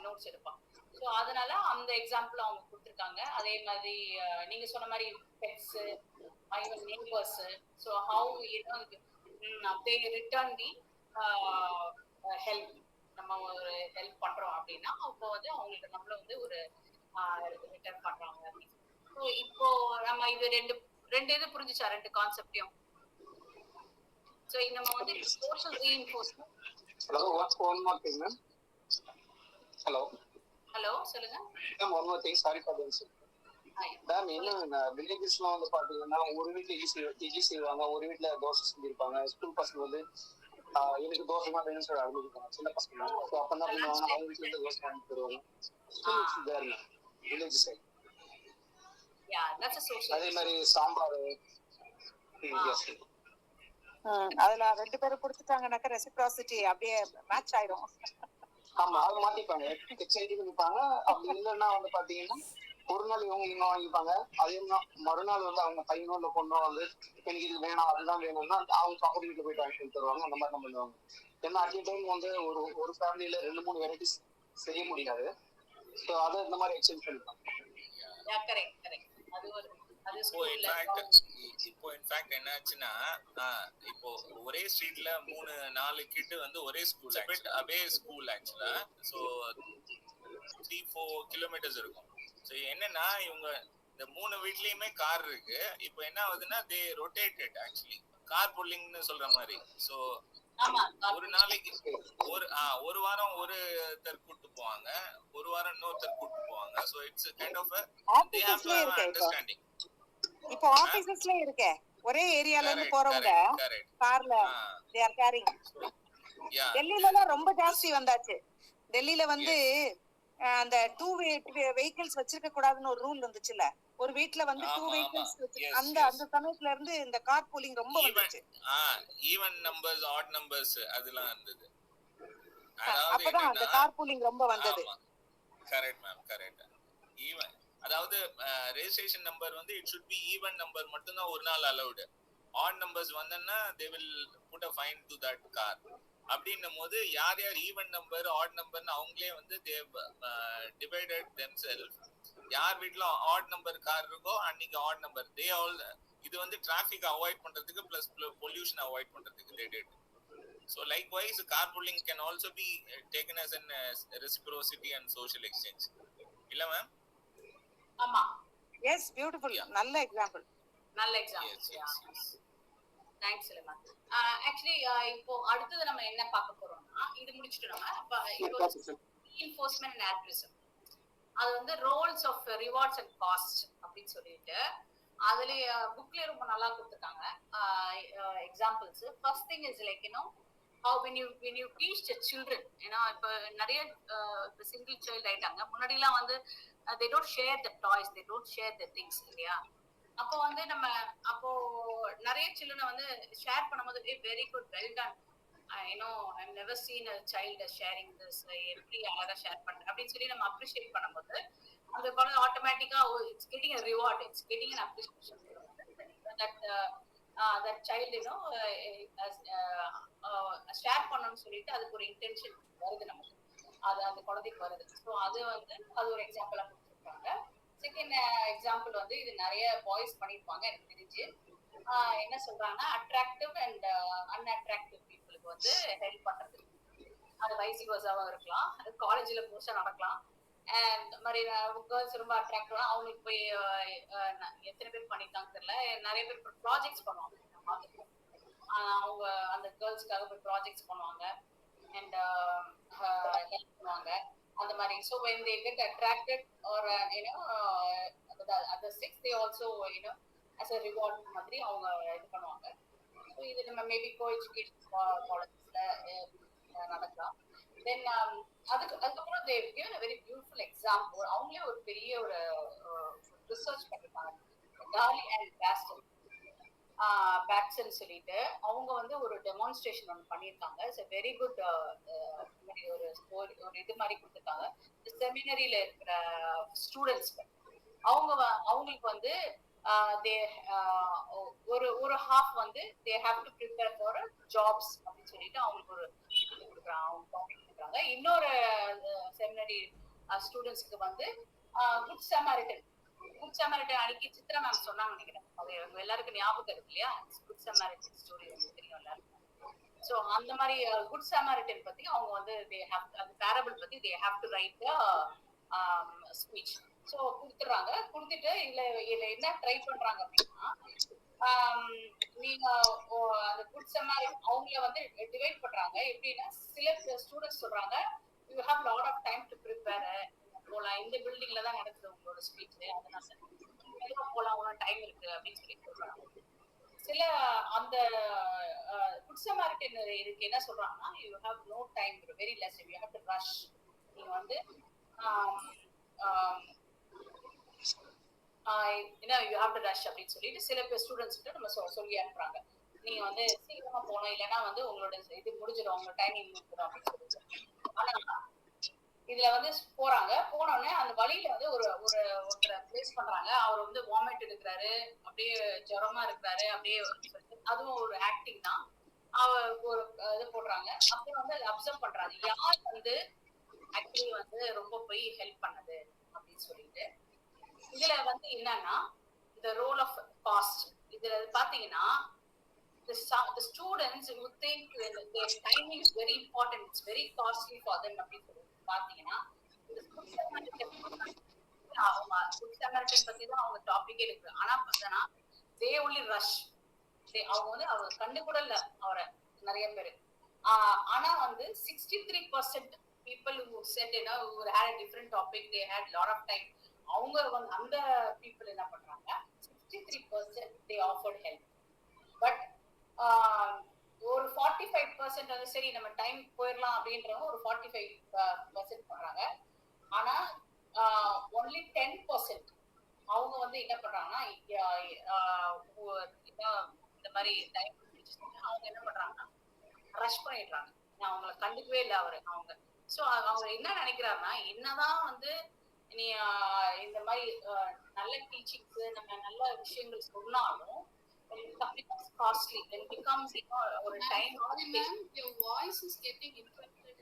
B: நோட்ஸ் எடுப்பான். சோ அதனால அந்த எக்ஸாம்பிள் அவங்க கொடுத்துருக்காங்க. அதே மாதிரி நீங்க சொன்ன மாதிரி pets, even neighbours. So how they return the help. நம்ம ஒரு ஹெல்ப் பண்றோம் அப்படின்னா அப்போ வந்து அவங்களுக்கு நம்மள வந்து ஒரு ரிட்டர்ன் பண்றாங்க. சோ இப்போ நம்ம இது ரெண்டு இது புரிஞ்சுச்சா, ரெண்டு கான்செப்டையும்? So நம்ம வந்து social reinforcement.
F: Hello, one more thing, ma'am. Hello,
B: சொல்லுங்க.
F: One more thing, sorry for the interruption. Ma'am, என்ன வில்லேஜஸ்லாம் வந்து பாத்தீங்கன்னா ஒரு வீட்டுல இட்லி செய்வாங்க, ஒரு வீட்டுல தோசை செஞ்சிருப்பாங்க. ஸ்கூல் பசங்க வந்து எனக்கு தோசை தான் வேணும்னு சொல்லி அனுப்பிடுவாங்க, சின்ன பசங்க. ஸோ அப்ப என்ன பண்ணுவாங்க, அவங்க வீட்டுல இருந்து தோசை வாங்கி தருவாங்க. வில்லேஜ் சைட் அதே மாதிரி சாம்பார்.
C: அதுல 2 பேரும் கொடுத்துட்டாங்கன்னாக்க ரெசிப்ரோசிட்டி அப்படியே மேட்ச் ஆயிடும்.
F: ஆமா, அவங்க மாத்திப்பாங்க, எக்ஸ்சேஞ்ச் பண்ணிப்பாங்க. அப்படி இல்லைன்னா வந்து பாத்தீங்கன்னா ஒரு நாள் இவங்க வாங்கிப்பாங்க, அதே மறுநாள் வந்து அவங்க பையனோ இல்லை பொண்ணோ வந்து எனக்கு இது வேணாம் அதுதான் வேணும்னா அவங்க பக்கத்து வீட்டுல போயிட்டு வாங்கி தருவாங்க. அந்த மாதிரி தான் பண்ணுவாங்க. ஏன்னா அட் டைம் வந்து ஒரு ஃபேமிலியில 2-3 வெரைட்டிஸ் செய்ய முடியாது. ஸோ அதை இந்த மாதிரி எக்ஸ்சேஞ்ச் பண்ணிப்பாங்க.
E: இப்போ இன்ஃபேக்ட் என்ன ஆச்சுன்னா, இப்போ ஒரே ஸ்ட்ரீட்ல 3-4 கிட் வந்து ஒரே ஸ்கூல், அவே ஸ்கூல் ஆக்சுவலா. ஸோ 3-4 கிலோமீட்டர்ஸ் இருக்கும். ஸோ என்னன்னா இவங்க இந்த 3 வீட்லயுமே கார் இருக்கு. இப்போ என்ன ஆகுதுன்னா தே ரொட்டேட்டட் ஆக்சுவலி, கார் புல்லிங்னு சொல்ற மாதிரி. ஸோ ஒரு நாளைக்கு ஒரு வாரம் ஒருத்தர் கூட்டு போவாங்க, ஒரு வாரம் இன்னொருத்தர் கூட்டு போவாங்க. So it's kind of understanding.
C: இப்போ ஆபீசஸ்ல இருக்கே ஒரே ஏரியால இருந்து போறவங்க கார்ல they are carrying. டெல்லில எல்லாம் ரொம்ப ஜாஸ்தி வந்தாச்சு. டெல்லில வந்து அந்த 2 vehicles வச்சிருக்க கூடாதுன்னு ஒரு ரூல் வந்துச்சுல. ஒரு வீட்ல வந்து 2 vehicles அந்த சமயத்துல இருந்து இந்த கார் பூலிங் ரொம்ப வந்துச்சு.
E: ஈவன் நம்பர்ஸ் ஆட் நம்பர்ஸ் அதெல்லாம் இருந்தது.
C: அப்பதான் அந்த கார் பூலிங் ரொம்ப வந்தது.
E: Correct ma'am, correct. ஈவன் அதாவது ரெஜிஸ்ட்ரேஷன் நம்பர் வந்து it should be even number மட்டும் தான் ஒரு நாள் அலௌட். ஆட் நம்பர்ஸ் வந்தன்னா they will put a fine to that car. அப்படின்னும் போது யார் யார் ஈவன் நம்பர் ஆட் நம்பர்னு அவங்களே வந்து they divided themselves. யார் வீட்ல ஆட் நம்பர் கார் இருக்கோ அன்னைக்கு ஆட் நம்பர் they all. இது வந்து டிராஃபிக் அவாய்ட் பண்றதுக்கு பிளஸ் பொல்யூஷன் அவாய்ட் பண்றதுக்கு they did. So likewise carpooling can also be taken as an reciprocity and social exchange. இல்ல மேம்?
B: ஆமா.
C: Yes, beautiful. நல்ல எக்ஸாம்பிள்.
B: தேங்க்ஸ் இல்லமா. ஆக்சுவலி இப்போ அடுத்து நம்ம என்ன பார்க்க போறோம்னா, இது முடிச்சிட்டு நம்ம இப்போ reinforcement and altruism. அது வந்து roles of rewards and cost அப்படின்னு சொல்லிட்டு அதுல புக்ல ரொம்ப நல்லா கொடுத்துருக்காங்க examples. First thing is like how when you teach the children, இப்ப நிறைய சிங்கிள் சைல்ட் ஆயிட்டாங்க. முன்னாடி எல்லாம் வந்து they don't share the toys, they don't share the things இல்லையா. அப்போ வந்து நம்ம அப்போ நிறைய சில்ட்ரனை வந்து ஷேர் பண்ணும்போது very good, well done, I've never seen a child sharing this, எப்படி அழகா ஷேர் பண்றேன் அப்படின்னு சொல்லி நம்ம அப்ரிஷியேட் பண்ணும்போது அந்த குழந்தை ஆட்டோமேட்டிக்கா it's getting a reward, it's getting an appreciation that child share பண்ணணும்னு சொல்லிட்டு அதுக்கு ஒரு இன்டென்ஷன் வருது நமக்கு, அது அந்த குழந்தைக்கு வருது. ஸோ அது வந்து அது ஒரு எக்ஸாம்பிளா கொடுத்துருக்காங்க. செகண்ட் எக்ஸாம்பிள் வந்து இது நிறைய பாய்ஸ் பண்ணிருப்பாங்க எனக்கு தெரிஞ்சு. என்ன சொல்றாங்கன்னா அட்ராக்டிவ் அண்ட் அன்அட்ராக்டிவ் பீப்புளுக்கு வந்து ஹெல்ப் பண்றது. அது வைஸ் வர்சாவும் இருக்கலாம், காலேஜ்ல மோஸ்டா நடக்கலாம். அண்ட் மாதிரி கேர்ள்ஸ் ரொம்ப அட்ராக்டிவா அவங்களுக்கு போய் எத்தனை பேர் பண்ணிருக்காங்க தெரியல, நிறைய பேர் ப்ராஜெக்ட்ஸ் பண்ணுவாங்க. அவங்க அந்த கேர்ள்ஸ்க்காக போய் ப்ராஜெக்ட்ஸ் பண்ணுவாங்க அண்ட் ஹெல்ப் பண்ணுவாங்க அந்த மாதிரி. So when they get attracted or other sex, they also as a reward மாதிரி அவங்க இது பண்ணுவாங்க. ஸோ இது நம்ம மேபி கோ எஜுகேஷன் காலேஜஸ்ல நடக்கலாம். தென் அதுக்கப்புறம் they given a very beautiful example. அவங்களே ஒரு பெரிய ஒரு ரிசர்ச் பண்ணிருக்காங்க, டாலி அண்ட் பேட்சன் சொல்லிட்டு. அவங்க வந்து ஒரு டெமான்ஸ்ட்ரேஷன் ஒன்று பண்ணியிருக்காங்க. இட்ஸ் a very good ஒரு ஸ்டோரி, ஒரு இது மாதிரி கொடுத்துருக்காங்க. செமினரியில இருக்கிற ஸ்டூடெண்ட்ஸ்க்கு அவங்களுக்கு வந்து ஒரு ஹாஃப் வந்து they have to prepare for jobs அப்படின்னு சொல்லிட்டு அவங்களுக்கு ஒரு இது கொடுக்குறாங்க. இன்னொரு செமினரி ஸ்டூடெண்ட்ஸ்க்கு வந்து குட் சமாரிட்டன் அன்னைக்கு சித்ரா மேம் சொன்னாங்க நினைக்கிறேன், அவங்க எல்லாருக்கும் ஞாபகம் இருக்கு இல்லையா, குட் சமாரிட்டன் ஸ்டோரி தெரியும் எல்லாருக்கும். ஸோ அந்த மாதிரி குட் சமாரிட்டன் பத்தி அவங்க வந்து அந்த பேரபிள் பத்தி they have to write the speech. So கொடுத்துட்றாங்க. கொடுத்துட்டு இதுல என்ன ட்ரை பண்றாங்க அப்படின்னா, நீங்க அந்த குட் சமாரிட்டன் அவங்கள வந்து டிவைட் பண்றாங்க. எப்படின்னா சில ஸ்டூடெண்ட்ஸ் சொல்றாங்க you have lot of time to prepare, போலாம் இந்த பில்டிங்ல தான் நடக்குது உங்களோட ஸ்பீச், அதனால போலாம் அவ்வளவு டைம் இருக்கு அப்படின்னு சொல்லி சொல்றாங்க. சில அந்த குட் சமாரிட்டன் இதுக்கு என்ன சொல்றாங்கன்னா you have no time, very less, you have to rush. நீங்க வந்து யூ ஹேவ் டு ரஷ் அப்படின்னு சொல்லிட்டு சில பேர் ஸ்டூடெண்ட்ஸ்கிட்ட நம்ம சொல்லி அனுப்புறாங்க. நீங்க வந்து சீக்கிரமா போகணும், இல்லைன்னா வந்து உங்களோட இது முடிஞ்சிடும், உங்களோட டைமிங் முடிஞ்சிடும் அப்படின்னு சொல்லிட்டு. ஆனா இதுல வந்து போறாங்க. போனோடனே அந்த வழியில வந்து ஒருத்தரை ஃபேஸ் பண்றாங்க. அவர் வந்து வாமிட் எடுக்கிறாரு, அப்படியே ஜுரமா இருக்கிறாரு, அப்படியே அதுவும் ஒரு ஆக்டிங் தான். அவர் ஒரு இது போடுறாங்க. அப்புறம் வந்து அதை அப்சர்வ் பண்றாங்க. யார் வந்து ஆக்சுவலி வந்து ரொம்ப போய் ஹெல்ப் பண்ணது அப்படின்னு சொல்லிட்டு. இதுல வந்து என்னன்னா the role of cost. இதுல பாத்தீங்கன்னா the students who think their timing is very important, it's very costly for them அப்படின்னு சொல்லி பாத்தீங்கன்னா இந்த குட் சமரிட்டன் பத்தி தான் அவங்க டாபிக்கே இருக்கு. ஆனா பார்த்தனா they only rush. அவங்க வந்து அவர் கண்டு கூட இல்ல அவரை நிறைய பேரு. ஆனா வந்து 63% people who said who had a different topic, they had lot of time. அவங்க வந்து அந்த people என்ன பண்றாங்க, 63% they offered help. பட் ஒரு 45% வந்து சரி நம்ம டைம் போயிடலாம் அப்படின்றவங்க ஒரு 45% பண்றாங்க. ஆனா only 10% அவங்க வந்து என்ன பண்றாங்கன்னா இந்த மாதிரி டைம் அவங்க என்ன பண்றாங்கன்னா ரஷ் பண்ணிடுறாங்க. அவங்களை கண்டுக்கவே இல்லை அவரு அவங்க. சோ அவங்க என்ன நினைக்கிறாருன்னா, என்னதான் வந்து நீ இந்த மாதிரி நல்ல டீச்சிங்ஸ் நம்ம நல்ல விஷயங்கள் சொன்னாலும் costly when it becomes ஒரு time.
A: Ma'am, your voice is getting interrupted.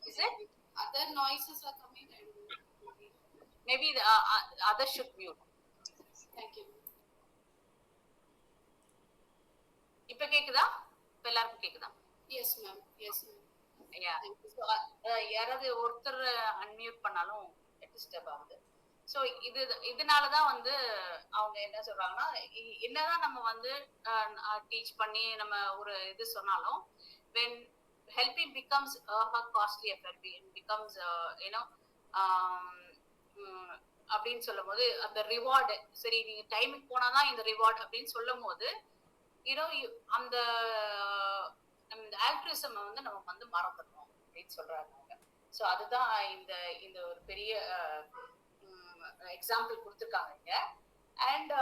B: Is it?
A: Other noises are coming and
B: Maybe the others should mute.
A: thank you.
B: இப்ப கேக்குதா? இப்ப எல்லாருக்கும் கேக்குதா?
A: Yes ma'am, yes ma'am.
B: Yeah. So யாராவது ஒருத்தர் unmute பண்ணாலும் disturb ஆகுது. ஸோ இதனாலதான் வந்து அவங்க என்ன சொல்றாங்கன்னா, என்னதான் நம்ம வந்து டீச் பண்ணி நம்ம ஒரு இது சொன்னாலும் when helping becomes a costly affair, it becomes அப்படின்னு சொல்லும் போது அந்த ரிவார்டு, சரி நீங்க டைமுக்கு போனாதான் இந்த ரிவார்டு அப்படின்னு சொல்லும் போது அந்த ஆல்ட்ரிசம் வந்து நம்ம வந்து மறந்துடணும் அப்படின்னு சொல்றாங்க அவங்க. ஸோ அதுதான் இந்த ஒரு பெரிய எக்ஸாம்பிள் கொடுத்துருக்காங்க இங்க. அண்ட்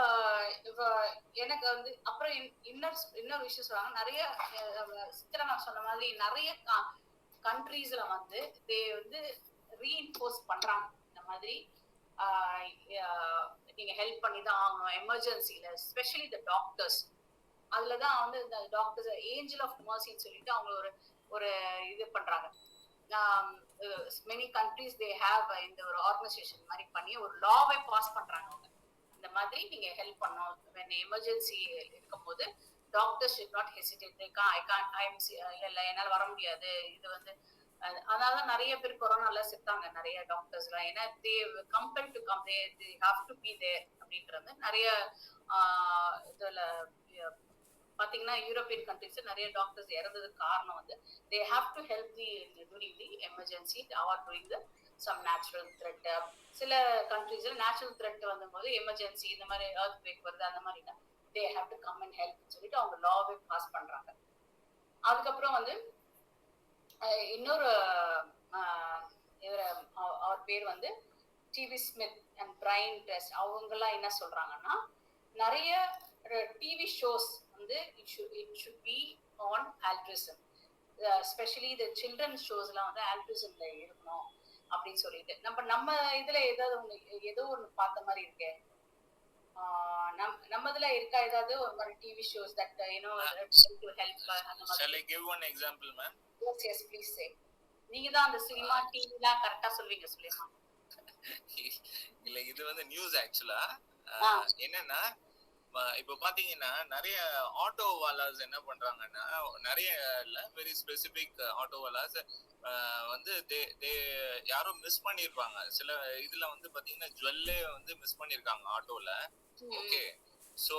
B: எனக்கு வந்து அப்புறம் இன்னொரு விஷயம் சொல்றாங்க. நிறைய சித்திரா நான் சொன்ன மாதிரி நிறைய கண்ட்ரீஸ்ல வந்து வந்து ரீஇன்போர்ஸ் பண்றாங்க இந்த மாதிரி நீங்க ஹெல்ப் பண்ணி தான் ஆகணும் எமர்ஜென்சில, எஸ்பெஷலி த டாக்டர்ஸ். அதுலதான் வந்து இந்த டாக்டர்ஸ் ஏஞ்சல் ஆஃப் மர்சின்னு சொல்லிட்டு அவங்க ஒரு இது பண்றாங்க. many countries they have இந்த ஒரு ஆர்கனைசேஷன் மாதிரி பண்ணி ஒரு லாவை பாஸ் பண்றாங்க அவங்க. இந்த மாதிரி நீங்க ஹெல்ப் பண்ணணும் when எமர்ஜென்சி இருக்கும்போது டாக்டர்ஸ் should not hesitate. இல்ல என்னால வர முடியாது, இது வந்து அதனால நிறைய பேர் கொரோனால செத்தாங்க நிறைய டாக்டர்ஸ் எல்லாம். ஏன்னா they compelled to come, they have to be there அப்படின்றது நிறைய இதுல பாத்தீங்கன்னா யூரோப்பியன் கண்ட்ரிஸ் நிறைய டாக்டர்ஸ் இறந்ததுக்கு காரணம் வந்து they have to help during the emergency or during the some natural threat. சில கண்ட்ரீஸ்ல நேச்சுரல் த்ரெட் வந்தபோது எமர்ஜென்சி இந்த மாதிரி earthquake வருது அந்த மாதிரினா they have to come and help சொல்லிட்டு அவங்க லாவை பாஸ் பண்றாங்க. அதுக்கப்புறம் வந்து இன்னொரு அவர் பேர் வந்து TV Smith and Brian test. அவங்கெல்லாம் என்ன சொல்றாங்கன்னா, நிறைய டிவி ஷோஸ் வந்து it should be on altruism, especially the children's shows எல்லாம் வந்து altruismல இருக்கணும் அப்படின்னு சொல்லிட்டு நம்ம இதுல ஏதோ ஒண்ணு பார்த்த மாதிரி இருக்கே. நம்ம இதுல இருக்கா ஏதாவது ஒரு மாதிரி TV shows that to help அந்த மாதிரி?
E: Shall I give one example ma'am?
B: Yes please say. நீங்க தான் அந்த சினிமா டிவிலாம் கரெக்டா சொல்வீங்க சொல்லுங்க.
E: இல்ல இது வந்து நியூஸ் ஆக்சுவலா என்னன்னா, இப்ப பாத்தீங்கன்னா நிறைய ஆட்டோ வாலாஸ் என்ன பண்றாங்கன்னா, நிறைய இல்ல வெரி ஸ்பெசிபிக் ஆட்டோ வாலாஸ் வந்து யாரோ மிஸ் பண்ணிருப்பாங்க. சில இதுல வந்து பாத்தீங்கன்னா ஜுவல்லே வந்து மிஸ் பண்ணிருக்காங்க ஆட்டோல. ஓகே, சோ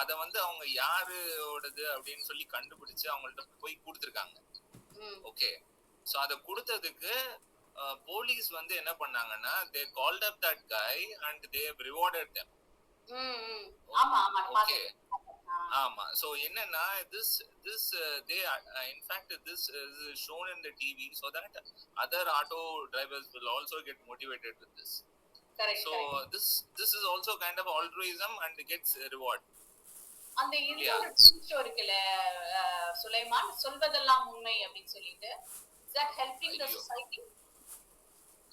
E: அத வந்து அவங்க யாரோடது அப்படின்னு சொல்லி கண்டுபிடிச்சு அவங்கள்ட்ட போய் கொடுத்துருக்காங்க. ஓகே, சோ அத கொடுத்ததுக்கு போலீஸ் வந்து என்ன பண்ணாங்கன்னா, they called up that guy and they have rewarded them.
B: ஆமா ஆமா
E: ஓகே ஆமா. சோ என்னன்னா this they in fact this is shown in the TV so that other auto drivers will also get motivated with this.
B: Correct.
E: So this is also kind of altruism and gets reward.
B: அந்த இன்னொரு show இருக்குல சுலைமான், சொல்வதெல்லாம் உண்மை அப்படின்னு சொல்லிட்டு, is that helping the society?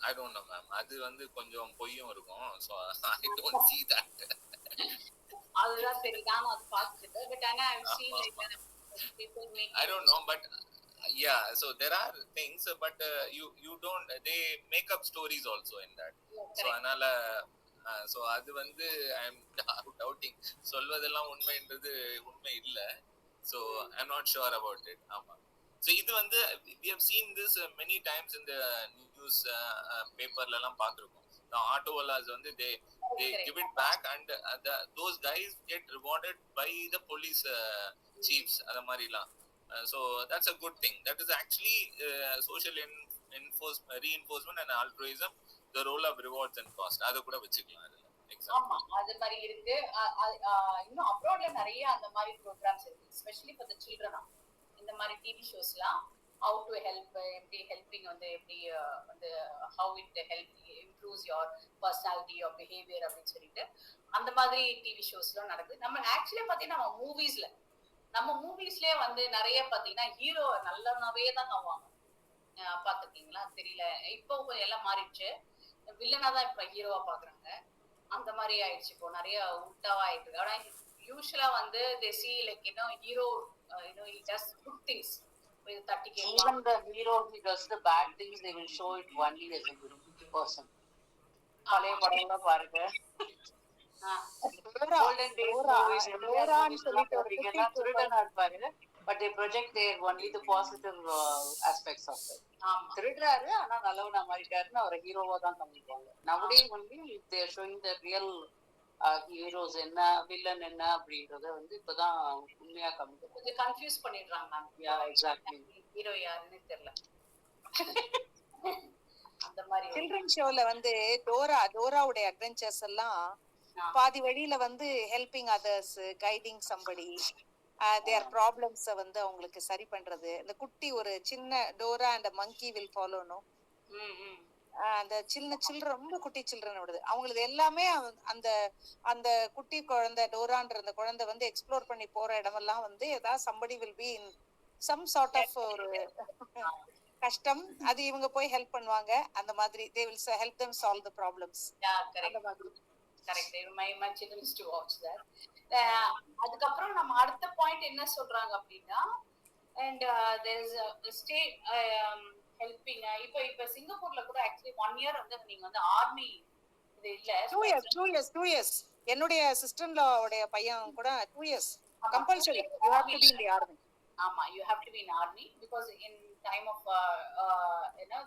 E: I don't no ma'am, அது வந்து கொஞ்சம் பொய்யும் இருக்கும். So I don't see that.
B: அதுதான் சரி, நானும் அது பார்த்துட்டு பட் ஆனா I seen like people make
E: I don't know, but yeah, so there are things, but you don't, they make up stories also in that. So அதனால so அது வந்து I am doubting, சொல்வதெல்லாம் உண்மைன்றது உண்மை இல்ல. So I'm not sure about it. ஆமா. So இது வந்து we have seen this many times in the news paperல எல்லாம் பார்த்திருக்கோம். The auto wallahs வந்து they give it back and those guys get rewarded by the police chiefs அத மாதிரிலாம். So that's a good thing. That is actually social reinforcement and altruism, the role of rewards and cost. அத கூட வெச்சுக்கலாம் அதுல.
B: ஆமா, அது மாதிரி இருக்கு. இன்னும் அப்ராட்ல நிறைய அந்த மாதிரி ப்ரோக்ராம்ஸ் இருக்கு, எஸ்பெஷலி ஃபார் தி சில்ட்ரன். இந்த மாதிரி டிவி ஷோஸ்லாம் how to help, எப்படி ஹெல்பிங் வந்து எப்படி வந்து how it help improves your personality or behavior அப்படின்னு சொல்லிட்டு அந்த மாதிரி டிவி ஷோஸ்லாம் நடக்குது. நம்ம ஆக்சுவலி பாத்தீங்கன்னா நம்ம மூவிஸ்லயே வந்து நிறைய பாத்தீங்கன்னா ஹீரோ நல்லவனாவே தான் ஆவாங்க. பாத்துருக்கீங்களா தெரியல, இப்போ எல்லாம் மாறிடுச்சு, வில்லனா தான் இப்ப ஹீரோவா பாக்குறாங்க. அந்த மாதிரி ஆயிடுச்சு, இப்போ நிறைய உல்டாவா ஆயிடுது. ஆனா யூஸ்வலா வந்து they see like hero he does good things with 30k.
D: Even the hero who does the bad things, they will show it only as a good person. பழைய படம்ல பாருங்க, golden days movies
C: டோரான்னு சொல்லிட்டு ஒரு குட்டி
D: திருடனா இருப்பாரு, but they project there only the positive aspects of it. திருடுறாரு ஆனா நல்லவனா மாறிட்டாருன்னு அவரை ஹீரோவா தான் காமிப்பாங்க. nowadays only they are showing the real heroes என்ன வில்லன் என்ன அப்படிங்கறத வந்து இப்பதான் உண்மையா காமிக்கிறாங்க.
B: கொஞ்சம் கன்ஃபியூஸ் பண்ணிடுறாங்க மேம்.
D: யா எக்ஸாக்ட்லி,
B: ஹீரோ யாருன்னு தெரியல. அந்த மாதிரி
C: சில்ட்ரன் ஷோல வந்து டோராவுடைய அட்வென்ச்சர்ஸ் எல்லாம் பாதி வழியில வந்து ஹெல்பிங் அதர்ஸ், கைடிங் சம்படி, தேர் ப்ராப்ளம்ஸ வந்து அவங்களுக்கு சரி பண்றது. இந்த குட்டி ஒரு சின்ன டோரா அண்ட் மங்கி வில் ஃபாலோனோ, அந்த சின்ன சில்ட்ரன், ரொம்ப குட்டி சில்ட்ரனோடது, அவங்களுக்கு எல்லாமே அந்த அந்த குட்டி குழந்தை டோரான்ற அந்த குழந்தை வந்து எக்ஸ்ப்ளோர் பண்ணி போற இடமெல்லாம் வந்து ஏதாவது somebody will be in some sort of ஒரு கஷ்டம், அது இவங்க போய் ஹெல்ப் பண்ணுவாங்க. அந்த மாதிரி they will help them solve the problems.
B: அந்த மாதிரி correct. my children used to watch that. அதுக்கப்புறம் நம்ம அடுத்த பாயிண்ட் என்ன சொல்றாங்க அப்படின்னா, and there is a state helping. இப்ப சிங்கப்பூர்ல கூட ஆக்சுவலி 1 year வந்து நீங்க வந்து ஆர்மி இது இல்ல,
C: 2 years என்னுடைய சிஸ்டர்-in-law உடைய பையன் கூட 2 years compulsory you have to be in the army.
B: ஆமா, you have to be in army because in time of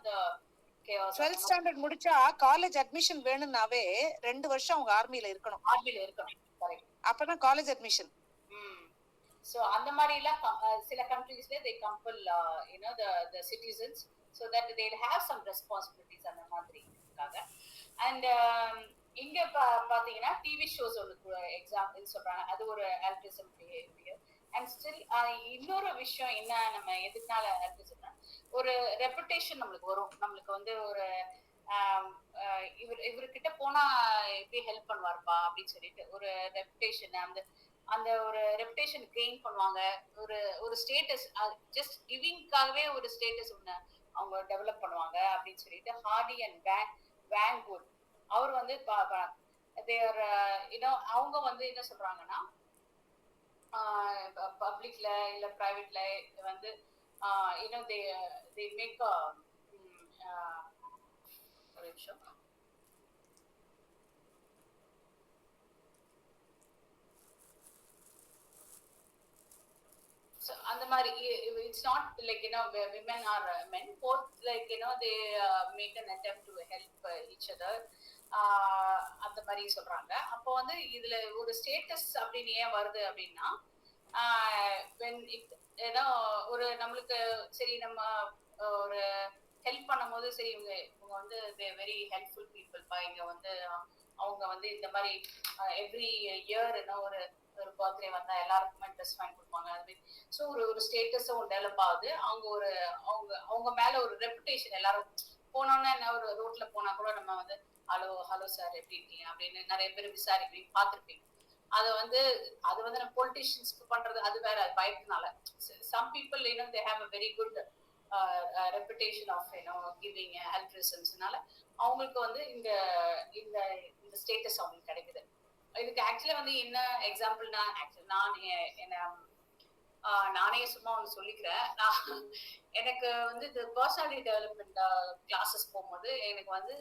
B: the chaos.
C: 12th standard முடிச்சா காலேஜ் அட்மிஷன் வேணும்னாவே 2 வருஷம் அவங்க ஆர்மில இருக்கணும். கரெக்ட், அப்பதான் காலேஜ் அட்மிஷன்.
B: சோ அந்த மாதிரி எல்லாம் சில கண்ட்ரீஸ்ல they compel the citizens so that they'll have some responsibilities அந்த மாதிரி இருக்காங்க. And இங்க பாத்தீங்கன்னா டிவி ஷோஸ் ஒரு எக்ஸாம்பிள் சொல்றாங்க, அது ஒரு altruism behavior. அண்ட் ஸ்டில் இன்னொரு விஷயம் என்ன, நம்ம எதுக்குனால ஆல்ட்ருயிசம்னா ஒரு ரெப்புடேஷன் நம்மளுக்கு வரும். நம்மளுக்கு வந்து ஒரு இவர்கிட்ட போனா எப்படி ஹெல்ப் பண்ணுவார்ப்பா அப்படின்னு சொல்லிட்டு ஒரு ரெப்புடேஷன், அந்த ஒரு ரெப்புடேஷன் கெயின் பண்ணுவாங்க. ஒரு ஸ்டேட்டஸ், ஜஸ்ட் கிவிங்காகவே ஒரு ஸ்டேட்டஸ் ஒண்ணு அவங்க டெவலப் பண்ணுவாங்க அப்படின்னு சொல்லிட்டு ஹார்டி அண்ட் வேன்குட் அவர் வந்து அவங்க வந்து என்ன சொல்றாங்கன்னா, பப்ளிக்ல இல்ல பிரைவேட்ல வந்து they make a ஒரு நிமிஷம். So அந்த மாதிரி it's not like women or men, both like they make an attempt to help each other. அந்த மாதிரி சொல்றாங்க. அப்போ வந்து இதுல ஒரு ஸ்டேட்டஸ் அப்படின்னு ஏன் வருது அப்படின்னா, ஒரு நம்மளுக்கு சரி நம்ம ஒரு ஹெல்ப் பண்ணும் போது சரி இவங்க வந்து வெரி ஹெல்ப்ஃபுல் பீப்புள்ப்பா, இங்க வந்து அவங்க வந்து இந்த மாதிரி எவ்ரி இயர் ஒரு பர்த்டே வந்தா எல்லாருக்குமே ட்ரெஸ் வாங்கி கொடுப்பாங்க. அது மாதிரி ஸோ ஒரு ஸ்டேட்டஸும் டெவலப் ஆகுது. அவங்க மேல ஒரு ரெப்புடேஷன், எல்லாரும் போனோன்னா என்ன, ஒரு ரோட்ல போனா கூட நம்ம வந்து ஹலோ சார் எப்படி இருக்கீங்க அப்படின்னு நிறைய பேர் விசாரிப்பீங்க, பார்த்துருப்பீங்க. அது வந்து நம்ம பொலிட்டிஷியன்ஸ்க்கு பண்றது அது வேற, பயத்தினால. Some people they have a very good reputation of giving ஆல்ட்ரிசம்ஸ்னால அவங்களுக்கு வந்து இந்த இந்த இந்த ஸ்டேட்டஸ் அவங்களுக்கு கிடைக்குது. இதுக்கு ஆக்சுவலா வந்து என்ன எக்ஸாம்பிள்னா, ஆக்சுவலி நான் என்ன நானே சும்மா ஒன்று சொல்லிக்கிறேன். எனக்கு வந்து இது பர்சனாலிட்டி டெவலப்மெண்ட் கிளாஸஸ் போகும்போது எனக்கு வந்து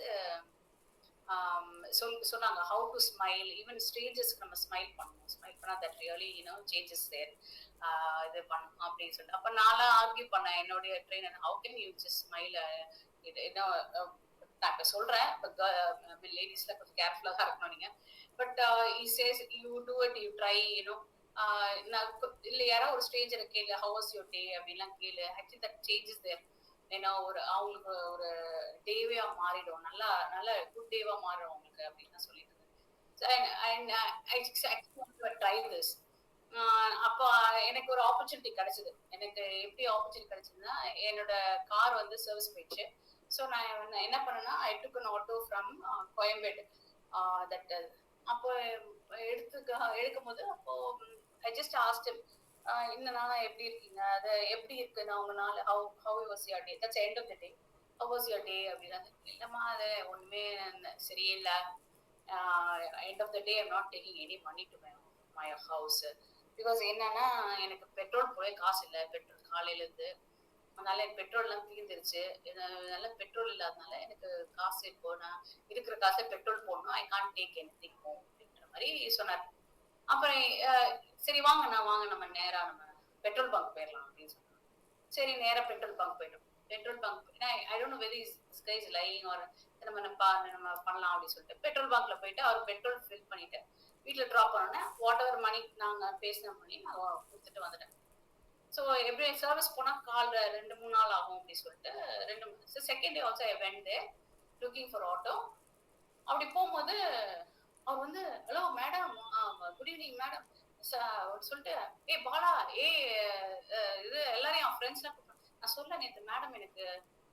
B: சொன்னாங்க ஹவு டு ஸ்மைல், ஈவன் ஸ்ட்ரேஞ்சர்ஸ்க்கு நம்ம ஸ்மைல் பண்ணணும், ஸ்மைல் பண்ணா தட் ரியலி சேஞ்சஸ் தேர் இது பண்ணணும் அப்படின்னு சொல்லிட்டு. அப்ப நான்லாம் ஆர்கியூ பண்ணேன் என்னுடைய trainer, how can you just smile, இது என்ன நான் இப்ப சொல்றேன், லேடிஸ்ல கொஞ்சம் கேர்ஃபுல்லா தான் இருக்கணும் நீங்க. But says you do it, you try, நான் இல்ல யாராவது ஒரு ஸ்ட்ரேஞ்சரை கேளு ஹவ் வாஸ் யுவர் டே அப்படின்லாம் கேளு, ஆக்சுவலி தட் சேஞ்சஸ் தேர், ஏன்னா ஒரு அவங்களுக்கு ஒரு டேவே மாறிடும், நல்லா நல்ல குட் டேவா மாறிடும் அவங்களுக்கு அப்படின்னு நான் சொல்லிட்டு இருந்தேன். அப்போ எனக்கு ஒரு ஆப்பர்ச்சுனிட்டி கிடைச்சது. எனக்கு எப்படி ஆப்பர்ச்சுனிட்டி கிடைச்சதுன்னா, என்னோட கார் வந்து சர்வீஸ் போயிடுச்சு. ஸோ நான் என்ன பண்ணேன்னா, I took an auto from Koyambedu. That அப்போ எடுக்கும் போது அப்போ ஐ ஜஸ்ட் ஆஸ்க்ட் ஹிம், இந்த நாளா எப்படி இருக்கீங்க, அது எப்படி இருக்கு நான் உங்க நாள், how was your day, that's end of the day, how was your day அப்படின்னாங்க. இல்லம்மா அது ஒண்ணுமே சரியில்லை, end of the day I'm not taking any money to my house, because என்னன்னா எனக்கு பெட்ரோல் போட காசு இல்லை, பெட்ரோல் காலையில இருந்து, அதனால எனக்கு பெட்ரோல் எல்லாம் தீர்ந்துருச்சு, அதனால பெட்ரோல் இல்லாதனால எனக்கு காசு இப்போ நான் இருக்கிற காசை பெட்ரோல் போடணும், I can't take anything home அப்படின்ற மாதிரி சொன்னார். அப்புறம் சரி வாங்க நம்ம நேரா நம்ம பெட்ரோல் பங்க் போயிடலாம் அப்படின்னு சொன்னாங்க. சரி நேரா பெட்ரோல் பங்க் போயிட்டோம். Petrol bunk I don't know whether this guy is lying or நம்ம பண்ணலாம் அப்படின்னு சொல்லிட்டு பெட்ரோல் பங்க்ல போயிட்டு அவர் பெட்ரோல் ஃபில் பண்ணிட்டு வீட்டில் ட்ராப் பண்ணோன்னே வாட் எவர் மணி நாங்கள் பேசின மணி நான் கொடுத்துட்டு வந்துட்டேன். ஸோ எப்படி சர்வீஸ் போனால் கால் 2-3 நாள் ஆகும் அப்படின்னு சொல்லிட்டு second day also I went there looking for auto. அப்படி போகும்போது அவர் வந்து hello madam, good evening madam சொல்லிட்டு, ஏ பாலா, இது எல்லாரையும் என் ஃப்ரெண்ட்ஸ்லாம் நான் சொல்ல, நேற்று மேடம் எனக்கு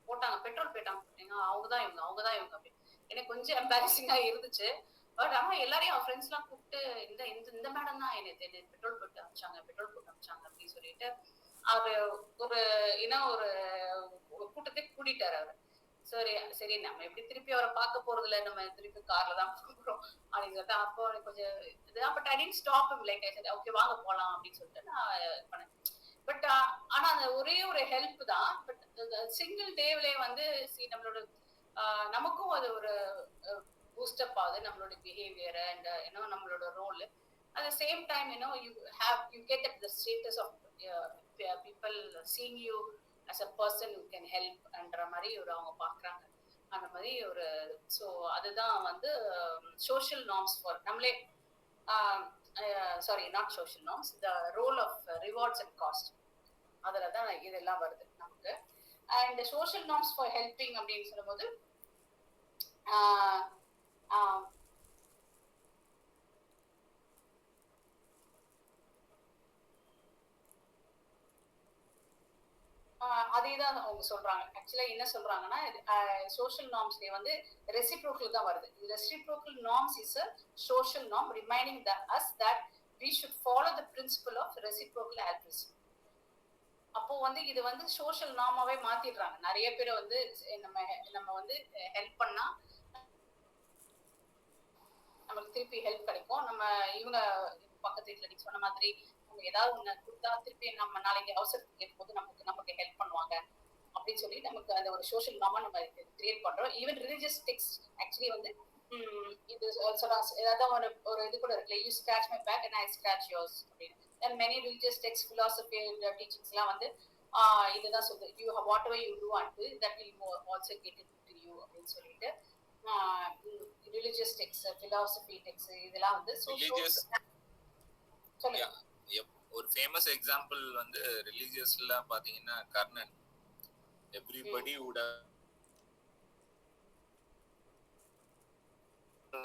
B: போட்டாங்க, பெட்ரோல் போயிட்டாங்க, அவங்கதான் இவங்க அப்படின்னு. எனக்கு கொஞ்சம் எம்பாரசிங்கா இருந்துச்சு. பட் ஆனா எல்லாரையும் அவன் ஃப்ரெண்ட்ஸ் எல்லாம் கூப்பிட்டு இந்த மேடம் தான் எனக்கு பெட்ரோல் போட்டு அமிச்சாங்க அப்படின்னு சொல்லிட்டு அவரு ஒரு கூட்டத்தை கூட்டிட்டாரு அவரு. சரி நம்ம எப்படி திருப்பி அவரை பார்க்க போறது இல்ல, நம்ம திருப்பி கார்ல தான் போறோம் அப்படின்னு சொல்லிட்டு அப்போ கொஞ்சம் இதுதான். But I didn't stop him, like I set okay வாங்க போலாம் அப்படின்னு சொல்லிட்டு நான் பண்ணேன். பட் ஆனா அந்த ஒரே ஒரு ஹெல்ப் தான். பட் சிங்கிள் டேவ்லயே வந்து நம்மளோட நமக்கும் அது ஒரு பூஸ்டப் ஆகுது, நம்மளோட பிஹேவியர் அண்ட் நம்மளோட role. at the same time you get at the status of people seeing you as a person who can help என்ற மாதிரி அவங்க பாக்குறாங்க. அந்த மாதிரி ஒரு ஸோ அதுதான் வந்து சோஷியல் நார்ம்ஸ் ஃபார் நம்மளே sorry not social norms, the role of rewards and cost, அதுல தான் இதெல்லாம் வருது நமக்கு. And social norms for helping அப்படின்னு சொல்லும்போது அதேதான் அவங்க சொல்றாங்க. ஆக்சுவலா என்ன சொல்றாங்கன்னா, சோஷியல் நார்ம்ஸ்ல வந்து ரெசிப்ரோக்கல் தான் வருது. Reciprocal norms is a social norm reminding us that we should follow the principle of reciprocal altruism. அப்போ வந்து இது வந்து சோஷியல் நார்மாவே மாத்திடுறாங்க. நிறைய பேர் வந்து நம்ம வந்து ஹெல்ப் பண்ணா நமக்கு திருப்பி ஹெல்ப் கிடைக்கும். நம்ம இவங்க பக்கத்து வீட்டுல நீங்க சொன்ன மாதிரி ஏதாவது ஒண்ணு கொடுத்தா திருப்பி நம்ம நாளைக்கு அவசரத்துக்கு கேட்கும்போது நமக்கு ஹெல்ப் பண்ணுவாங்க அப்படின்னு சொல்லி நமக்கு அந்த ஒரு சோஷியல் நார்மா நம்ம கிரியேட் பண்றோம். ஈவன் ரிலிஜியஸ் டெக்ஸ்ட் ஆக்சுவலி வந்து இது ஏதாவது ஒரு இது கூட இருக்குல்ல, you scratch my back and I scratch yours அப்படின்னு. And many religious text philosophy teachings எல்லாம் வந்து இதுதான் சொல்லுது, you whatever you do and that will also get it to you அப்படின்னு சொல்லிட்டு ரிலிஜியஸ் டெக்ஸ்ட் பிலாசபி டெக்ஸ்ட் இதெல்லாம் வந்து சொல்லுங்க.
E: ஒரு ஃபேமஸ் எக்ஸாம்பிள் வந்து ரிலிஜியஸ்ல பாத்தீங்கன்னா Karnan. Everybody would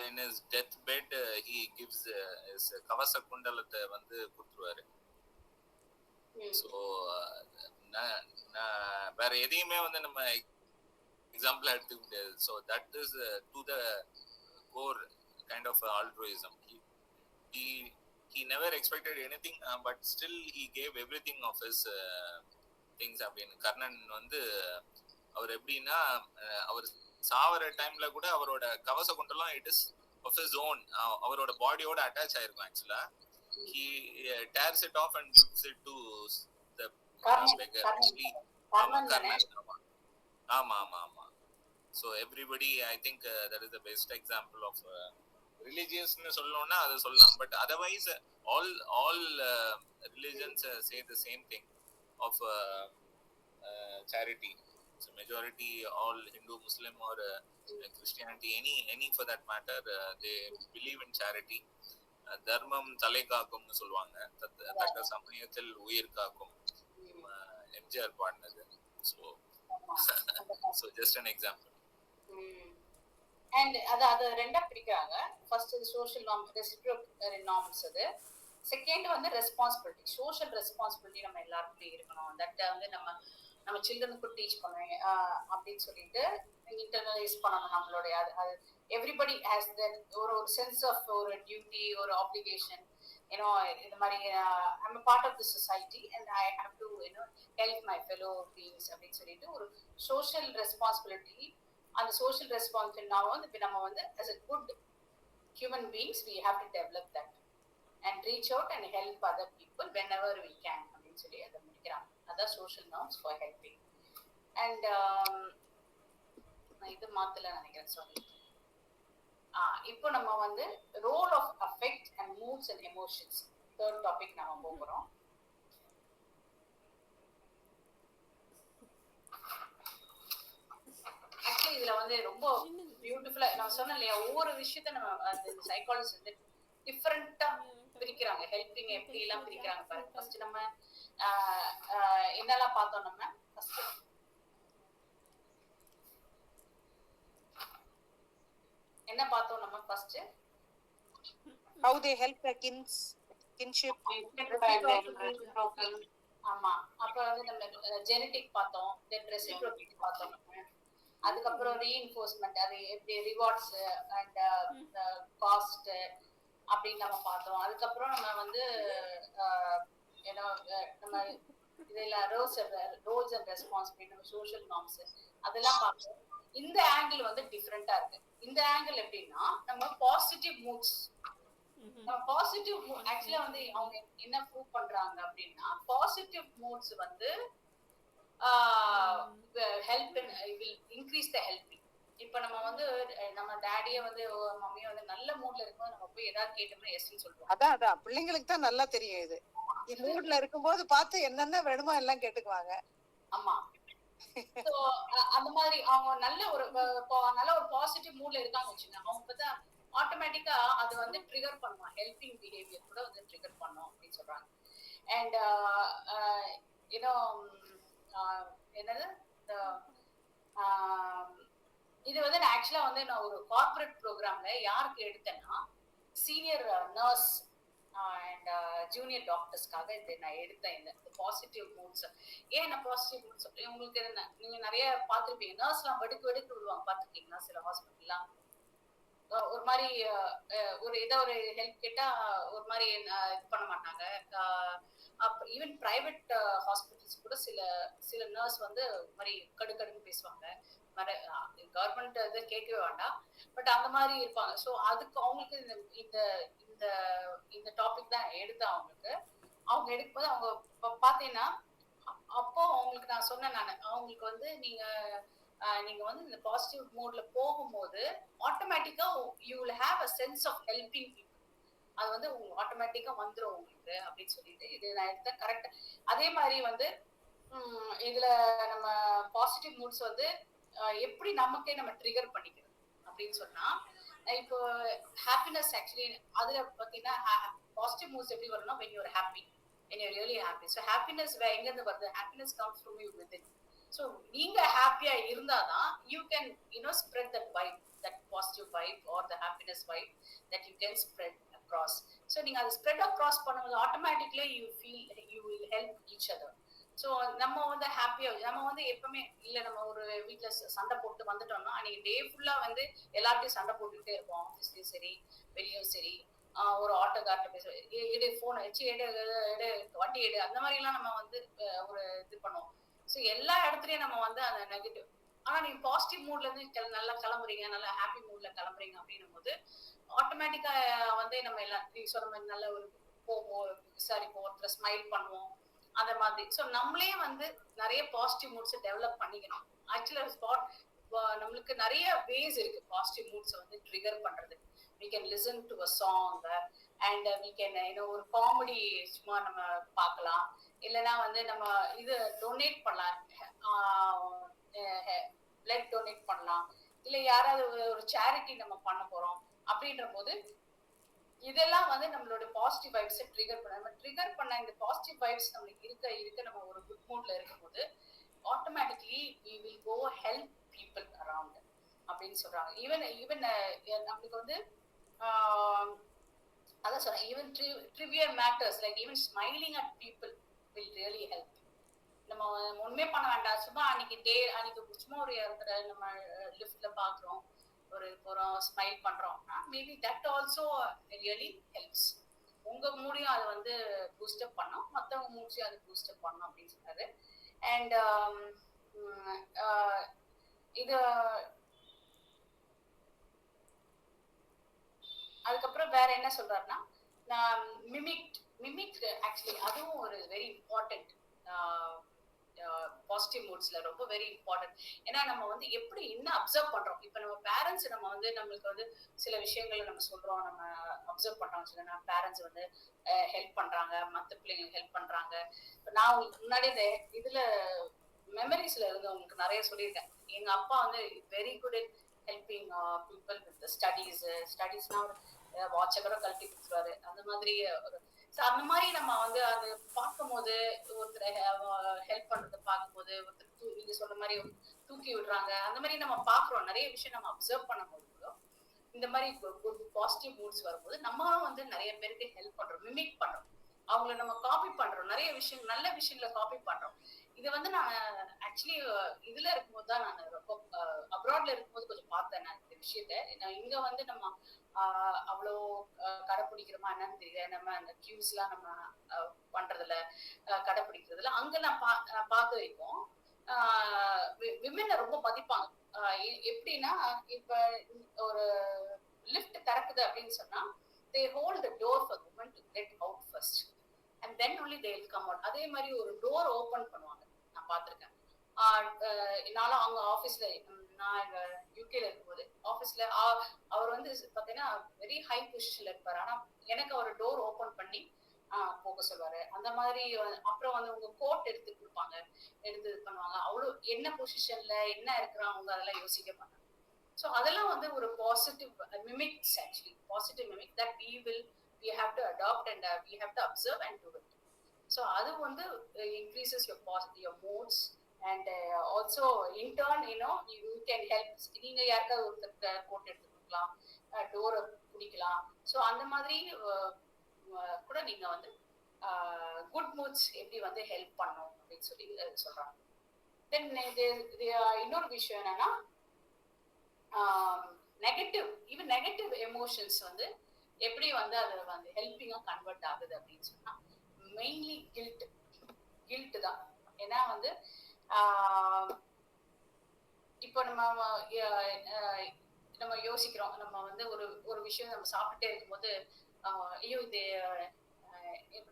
E: in his deathbed he gives his கவச குண்டலத்தை வந்து கொடுத்துருவாரு. ஸோ வேற எதையுமே வந்து நம்ம எக்ஸாம்பிளா எடுத்துக்க முடியாது. So that is to the core kind of altruism. He never expected anything, but still he gave everything of his things அப்படின்னு. கர்ணன் வந்து அவர் எப்படின்னா அவர் சாவர டைம்ல கூட அவரோட கவச குண்டலம் it is of his own, அவரோட பாடியோட அட்டாச் ஆயிருக்கும். ஆக்சுவலா he tears it off and gives it to the beggar. Actually ஆமா. So everybody, I think that is the best example of religious னு சொல்லணும்னா அதை சொல்லலாம். But otherwise all religions say the same thing of charity. So majority all Hindu, Muslim or Christianity, any for that matter, they believe in charity. தர்மம் தலை காக்கும்னு சொல்லுவாங்க, தக்க சமயத்தில் உயிர் காக்கும், எம்ஜிஆர் பாடினது. So just an example.
B: And அது ரெண்டா பிரிக்கிறாங்க. First social norms, reciprocal norms. அது செகண்ட் வந்து ரெஸ்பான்சிபிலிட்டி, சோஷியல் ரெஸ்பான்சிபிலிட்டி நம்ம எல்லாருக்கும் இருக்கணும். தட் வந்து நம்ம சில்ட்ரனுக்கு டீச் பண்ணணும் அப்படின்னு சொல்லிட்டு இன்டர்னலைஸ் பண்ணணும் நம்மளுடைய. அது எவ்ரிபடி ஹேஸ் ஒரு சென்ஸ் ஆஃப் ஒரு டியூட்டி, ஒரு ஆப்ளிகேஷன். இந்த மாதிரி I'm a part of the society and I have to help my fellow beings அப்படின்னு சொல்லிட்டு ஒரு சோஷியல் ரெஸ்பான்சிபிலிட்டி. அந்த சோஷியல் ரெஸ்பான்சிபிலிட்டி நம்ம வந்து as a good human beings we have to develop that and reach out and help other people whenever we can அப்படின்னு சொல்லி அதை முடிக்கிறாங்க. அதான் social norms for helping. And நான் இது மாத்தல நினைக்கிறேன், சாரி. இப்போ நம்ம வந்து role of affect and moods and emotions, third topic நம்ம போகிறோம். ஆக்சுவலி இதுல வந்து ரொம்ப பியூட்டிஃபுல்லா நான் சொன்னேன் இல்லையா, ஒவ்வொரு விஷயத்த நம்ம சைக்காலஜிஸ்ட் வந்து டிஃபரெண்டா பிரிக்கிறாங்க. ஹெல்பிங் எப்படி எல்லாம் பிரிக்கிறாங்க பாருங்க. ஃபர்ஸ்ட் நம்ம என்னெல்லாம் பார்த்தோம், நம்ம ஃபர்ஸ்ட் என்ன பார்த்தோம், நம்ம first
C: how they help their kinship.
B: ஆமா, அப்ப வந்து நம்ம ஜெனடிக் பார்த்தோம், தென் ரெசிப்ரோசிட்டி பார்த்தோம். அதுக்கப்புறம் ரீஇன்ஃபோர்ஸ்மென்ட், அது எப்படி ரிவார்ட்ஸ் அண்ட் காஸ்ட் அப்படின்னு நம்ம பார்த்தோம். அதுக்கப்புறம் நம்ம வந்து நம்ம இதெல்லாம் ரோல்ஸ் அண்ட் ரெஸ்பான்சிபிலிட்டி, நம்ம சோஷியல் நார்ம்ஸ் அதெல்லாம் பார்த்தோம். இந்த ஆங்கிள் வந்து டிஃப்ரெண்டா இருக்கு. இந்த ஆங்கிள் எப்படின்னா நம்ம பாசிட்டிவ் மூட்ஸ், பாசிட்டிவ் ஆக்சுவலா வந்து அவங்க என்ன ப்ரூவ் பண்றாங்க அப்படின்னா பாசிட்டிவ் மூட்ஸ் வந்து help will increase the helping. இப்ப நம்ம வந்து நம்ம டாடிய வந்து மம்மிய வந்து நல்ல மூட்ல இருக்கும்போது நம்ம போய் ஏதாவது கேட்டோம்னா எஸ்ன்னு சொல்லுவோம்.
C: அதான் பிள்ளைங்களுக்கு தான் நல்லா தெரியும். இது மூட்ல இருக்கும்போது பார்த்து என்னென்ன வேணுமோ எல்லாம் கேட்டுக்குவாங்க.
B: ஆமா, அந்த மாதிரி அவங்க நல்ல ஒரு பாசிட்டிவ் மூட்ல இருக்காங்க வச்சுங்க, அவங்க பார்த்தா ஆட்டோமேட்டிக்கா அது வந்து ட்ரிகர் பண்ணுவாங்க, ஹெல்பிங் பிஹேவியர் கூட வந்து ட்ரிகர் பண்ணும் அப்படின்னு சொல்றாங்க. அண்ட் என்னது இது வந்து நான் ஆக்சுவலா வந்து நான் ஒரு கார்பரேட் ப்ரோக்ராம்ல யாருக்கு எடுத்தேன்னா சீனியர் நர்ஸ் அண்ட் ஜூனியர் டாக்டர்ஸ்க்காக இதை நான் எடுத்தேன். இந்த பாசிட்டிவ் மூட்ஸ். ஏன் நான் பாசிட்டிவ் மூட்ஸ், உங்களுக்கு நீங்க நிறைய பார்த்துருப்பீங்க, நர்ஸ்லாம் வெடுக்கு விடுவாங்க, பார்த்துருக்கீங்களா? சில ஹாஸ்பிட்டல்லாம் ஒரு மாதிரி ஒரு ஏதோ ஒரு ஹெல்ப் கேட்டா ஒரு மாதிரி இது பண்ண மாட்டாங்க. ஈவன் பிரைவேட் ஹாஸ்பிட்டல்ஸ் கூட சில நர்ஸ் வந்து ஒரு மாதிரி கடுன்னு பேசுவாங்க. கவர்மெண்ட் இதை கேட்கவே வேண்டாம், பட் அந்த மாதிரி இருப்பாங்க. ஸோ அதுக்கு அவங்களுக்கு இந்த டாபிக் தான் எடுத்தேன். அவங்க எடுக்கும்போது அவங்க பார்த்தீங்கன்னா அப்போ அவங்களுக்கு நான் சொன்னேன், அவங்களுக்கு வந்து நீங்க வந்து இந்த பாசிட்டிவ் மூட்ல போகும்போது ஆட்டோமேட்டிக்கா you will have a sense of helping people. அது வந்து ஆட்டோமேட்டிக்கா வந்துடும் உங்களுக்கு அப்படின்னு சொல்லிட்டு இது நான் எடுத்தேன். கரெக்ட். அதே மாதிரி வந்து இதுல நம்ம பாசிட்டிவ் மூட்ஸ் வந்து எப்படி நமக்கே நம்ம ட்ரிகர் பண்ணிக்கிறோம் அப்படின்னு சொன்னா, இப்போ ஹாப்பினஸ் ஆக்சுவலி அதுல பாத்தீங்கன்னா பாசிட்டிவ் மூட்ஸ் எப்படி வரும்னா when you are happy, when you are really happy. So happiness எங்க இருந்து வருது? happiness comes from you within. So நீங்க ஹாப்பியா இருந்தாதான் you can spread that vibe, that positive vibe or the happiness vibe that you can spread across. So நீங்க அதை spread across பண்ணும்போது automatically you feel you will help each other. So நம்ம வந்து ஹாப்பியா, நம்ம வந்து எப்பவுமே இல்லை நம்ம ஒரு வீட்டில் சண்டை போட்டு வந்துட்டோம்னா அன்னைக்கு டே ஃபுல்லா வந்து எல்லார்ட்டையும் சண்டை போட்டுக்கிட்டே இருப்போம். ஆஃபீஸ்லயும் சரி வெளியும் சரி. ஒரு ஆட்டோக்கார்ட்ட பேசுவோம், எடு ஃபோனை வச்சு எடு வண்டி எடு, அந்த மாதிரிலாம் நம்ம வந்து ஒரு இது பண்ணுவோம். ஸோ எல்லா இடத்துலயும் நம்ம வந்து அந்த நெகட்டிவ், ஆனா நீங்க பாசிட்டிவ் மூட்ல இருந்து நல்லா கிளம்புறீங்க, நல்லா ஹாப்பி மூட்ல கிளம்புறீங்க அப்படின்னும் போது ஆட்டோமேட்டிக்கா வந்து நம்ம எல்லாத்தையும் சொன்ன மாதிரி நல்ல ஒரு போவோம், விசாரிப்போம், ஒருத்தர் ஸ்மைல் பண்ணுவோம் அந்த மாதிரி. ஸோ நம்மளே வந்து நிறைய பாசிட்டிவ் மூட்ஸ் டெவலப் பண்ணிக்கணும். ஆக்சுவலா நம்மளுக்கு நிறைய வேஸ் இருக்கு பாசிட்டிவ் மூட்ஸ் வந்து ட்ரிகர் பண்றது. we can listen to a song and we can ஒரு காமெடி சும்மா நம்ம பார்க்கலாம், இல்லைன்னா வந்து நம்ம இது டொனேட் பண்ணலாம், பிளட் டொனேட் பண்ணலாம், இல்ல யாராவது ஒரு சேரிட்டி நம்ம பண்ண போறோம் அப்படின்ற போது இதெல்லாம் வந்து நம்மளோட பாசிட்டிவ் வைப்ஸை ட்ரிகர் பண்ண, நம்ம ட்ரிகர் பண்ண இந்த பாசிட்டிவ் வைப்ஸ் நம்மளுக்கு இருக்க நம்ம ஒரு குட் மூட்ல இருக்கும்போது automatically we will go help people around அப்படின்னு சொல்றாங்க. ஈவன் நம்மளுக்கு வந்து அதான் சொல்றேன், even trivial matters like even smiling at people will really help. நம்ம ஒண்ணுமே பண்ண வேண்டாம், சும்மா அன்னைக்கு சும்மா ஒரு இடத்துல நம்ம லிஃப்ட்ல பாக்குறோம், ஒரு போறோம், ஸ்மைல் பண்றோம், maybe that also really helps. உங்க மூடியும் அது வந்து பூஸ்டப் பண்ணும், மற்றவங்க மூடியும் அது பூஸ்டப் பண்ணும் அப்படின்னு சொன்னாரு. அண்ட் இது அதுக்கப்புறம் வேற என்ன சொல்றாருன்னா, மிமிக் ஆக்சுவலி அதுவும் ஒரு வெரி இம்பார்ட்டன்ட் பாசிட்டிவ் மூட்ஸ்ல ரொம்ப வெரி இம்பார்ட்டன்ட். ஏன்னா நம்ம வந்து எப்படி என்ன அப்சர்வ் பண்றோம், இப்ப நம்ம பேரண்ட்ஸ் நம்ம வந்து நம்மளுக்கு வந்து சில விஷயங்களை நம்ம சொல்றோம், நம்ம அப்சர்வ் பண்றோம், சொன்னா பேரண்ட்ஸ் வந்து ஹெல்ப் பண்றாங்க, மற்ற பிள்ளைங்களுக்கு ஹெல்ப் பண்றாங்க. நான் உங்களுக்கு முன்னாடி இந்த இதுல மெமரிஸ்ல இருந்து உங்களுக்கு நிறைய சொல்லியிருக்கேன். எங்க அப்பா வந்து very good in helping people with ஸ்டடீஸ்னா வாட்சை கூட கழட்டி கொடுத்துருவாரு, அந்த மாதிரி ஒரு அந்த மாதிரி நம்ம வந்து அது பார்க்கும் போது ஒருத்தர் ஹெல்ப் பண்றதை பார்க்கும்போது, ஒருத்தர் நீங்க சொல்ற மாதிரி தூக்கி விடுறாங்க, அந்த மாதிரி நம்ம பாக்குறோம். நிறைய விஷயம் நம்ம அப்சர்வ் பண்ணும் போது இந்த மாதிரி குட் பாசிட்டிவ் மூட்ஸ் வரும்போது நம்மளும் வந்து நிறைய பேருக்கு ஹெல்ப் பண்றோம், மிமிக் பண்றோம், அவங்கள நம்ம காப்பி பண்றோம், நிறைய விஷயம் நல்ல விஷயங்களை காப்பி பண்றோம். இது வந்து நான் ஆக்சுவலி இதுல இருக்கும்போது தான் நான் ரொம்ப அப்ராட்ல இருக்கும்போது கொஞ்சம் பார்த்தேன் நான் இந்த விஷயத்த. நான் இங்க வந்து நம்ம அவ்வளோ கடைப்பிடிக்கிறோமா என்னன்னு தெரியல, நம்ம அந்த கியூஸ் எல்லாம் நம்ம பண்றதுல கடைப்பிடிக்கிறதுல அங்க நான் பார்த்த வரைக்கும் விமென்னை ரொம்ப மதிப்பாங்க. எப்படின்னா இப்ப ஒரு லிஃப்ட் திறக்குது அப்படின்னு சொன்னா they hold the door for women to get out first and then only they will come out. அதே மாதிரி ஒரு டோர் ஓபன் பண்ணுவாங்க, நான் பார்த்திருக்கேன். நானும் அவங்க ஆபீஸ்ல, நான் யூகேல இருக்கும்போது ஆபீஸ்ல அவர் வந்து பாத்தீங்கன்னா வெரி ஹை பொசிஷன்ல இருப்பாரு, ஆனா எனக்கு அவர் டோர் ஓபன் பண்ணி போக சொல்லுவாரு. அந்த மாதிரி அப்புறம் வந்து உங்க கோட் எடுத்து கொடுப்பாங்க, எடுத்து இது பண்ணுவாங்க. அவ்வளவு என்ன பொசிஷன்ல என்ன இருக்கிறாங்க அதெல்லாம் யோசிக்க மாட்டாங்க. ஸோ அதெல்லாம் வந்து ஒரு positive mimics, actually positive mimic that we have to adopt and we have to observe and do it. So அது வந்து increases your moods and also in turn you can help. நீங்க யாருக்காவது ஒருத்தர் கோட் எடுத்து கொடுக்கலாம், டோரை பிடிக்கலாம். ஸோ அந்த மாதிரி கூட நீங்க வந்து குட் மூட்ஸ் எப்படி வந்து ஹெல்ப் பண்ணும் அப்படின்னு சொல்லி சொல்றாங்க. தென் இன்னொரு விஷயம் என்னன்னா, நெகட்டிவ் எமோஷன்ஸ் வந்து எப்படி வந்து அது வந்து ஹெல்பிங்கா கன்வெர்ட் ஆகுது அப்படின்னு சொன்னா மெயின்லி கில்ட் தான். ஏன்னா வந்து இப்போ நம்ம யோசிக்கிறோம், நம்ம வந்து ஒரு விஷயம் நம்ம சாப்பிட்டுட்டே இருக்கும்போது ஐயோ இது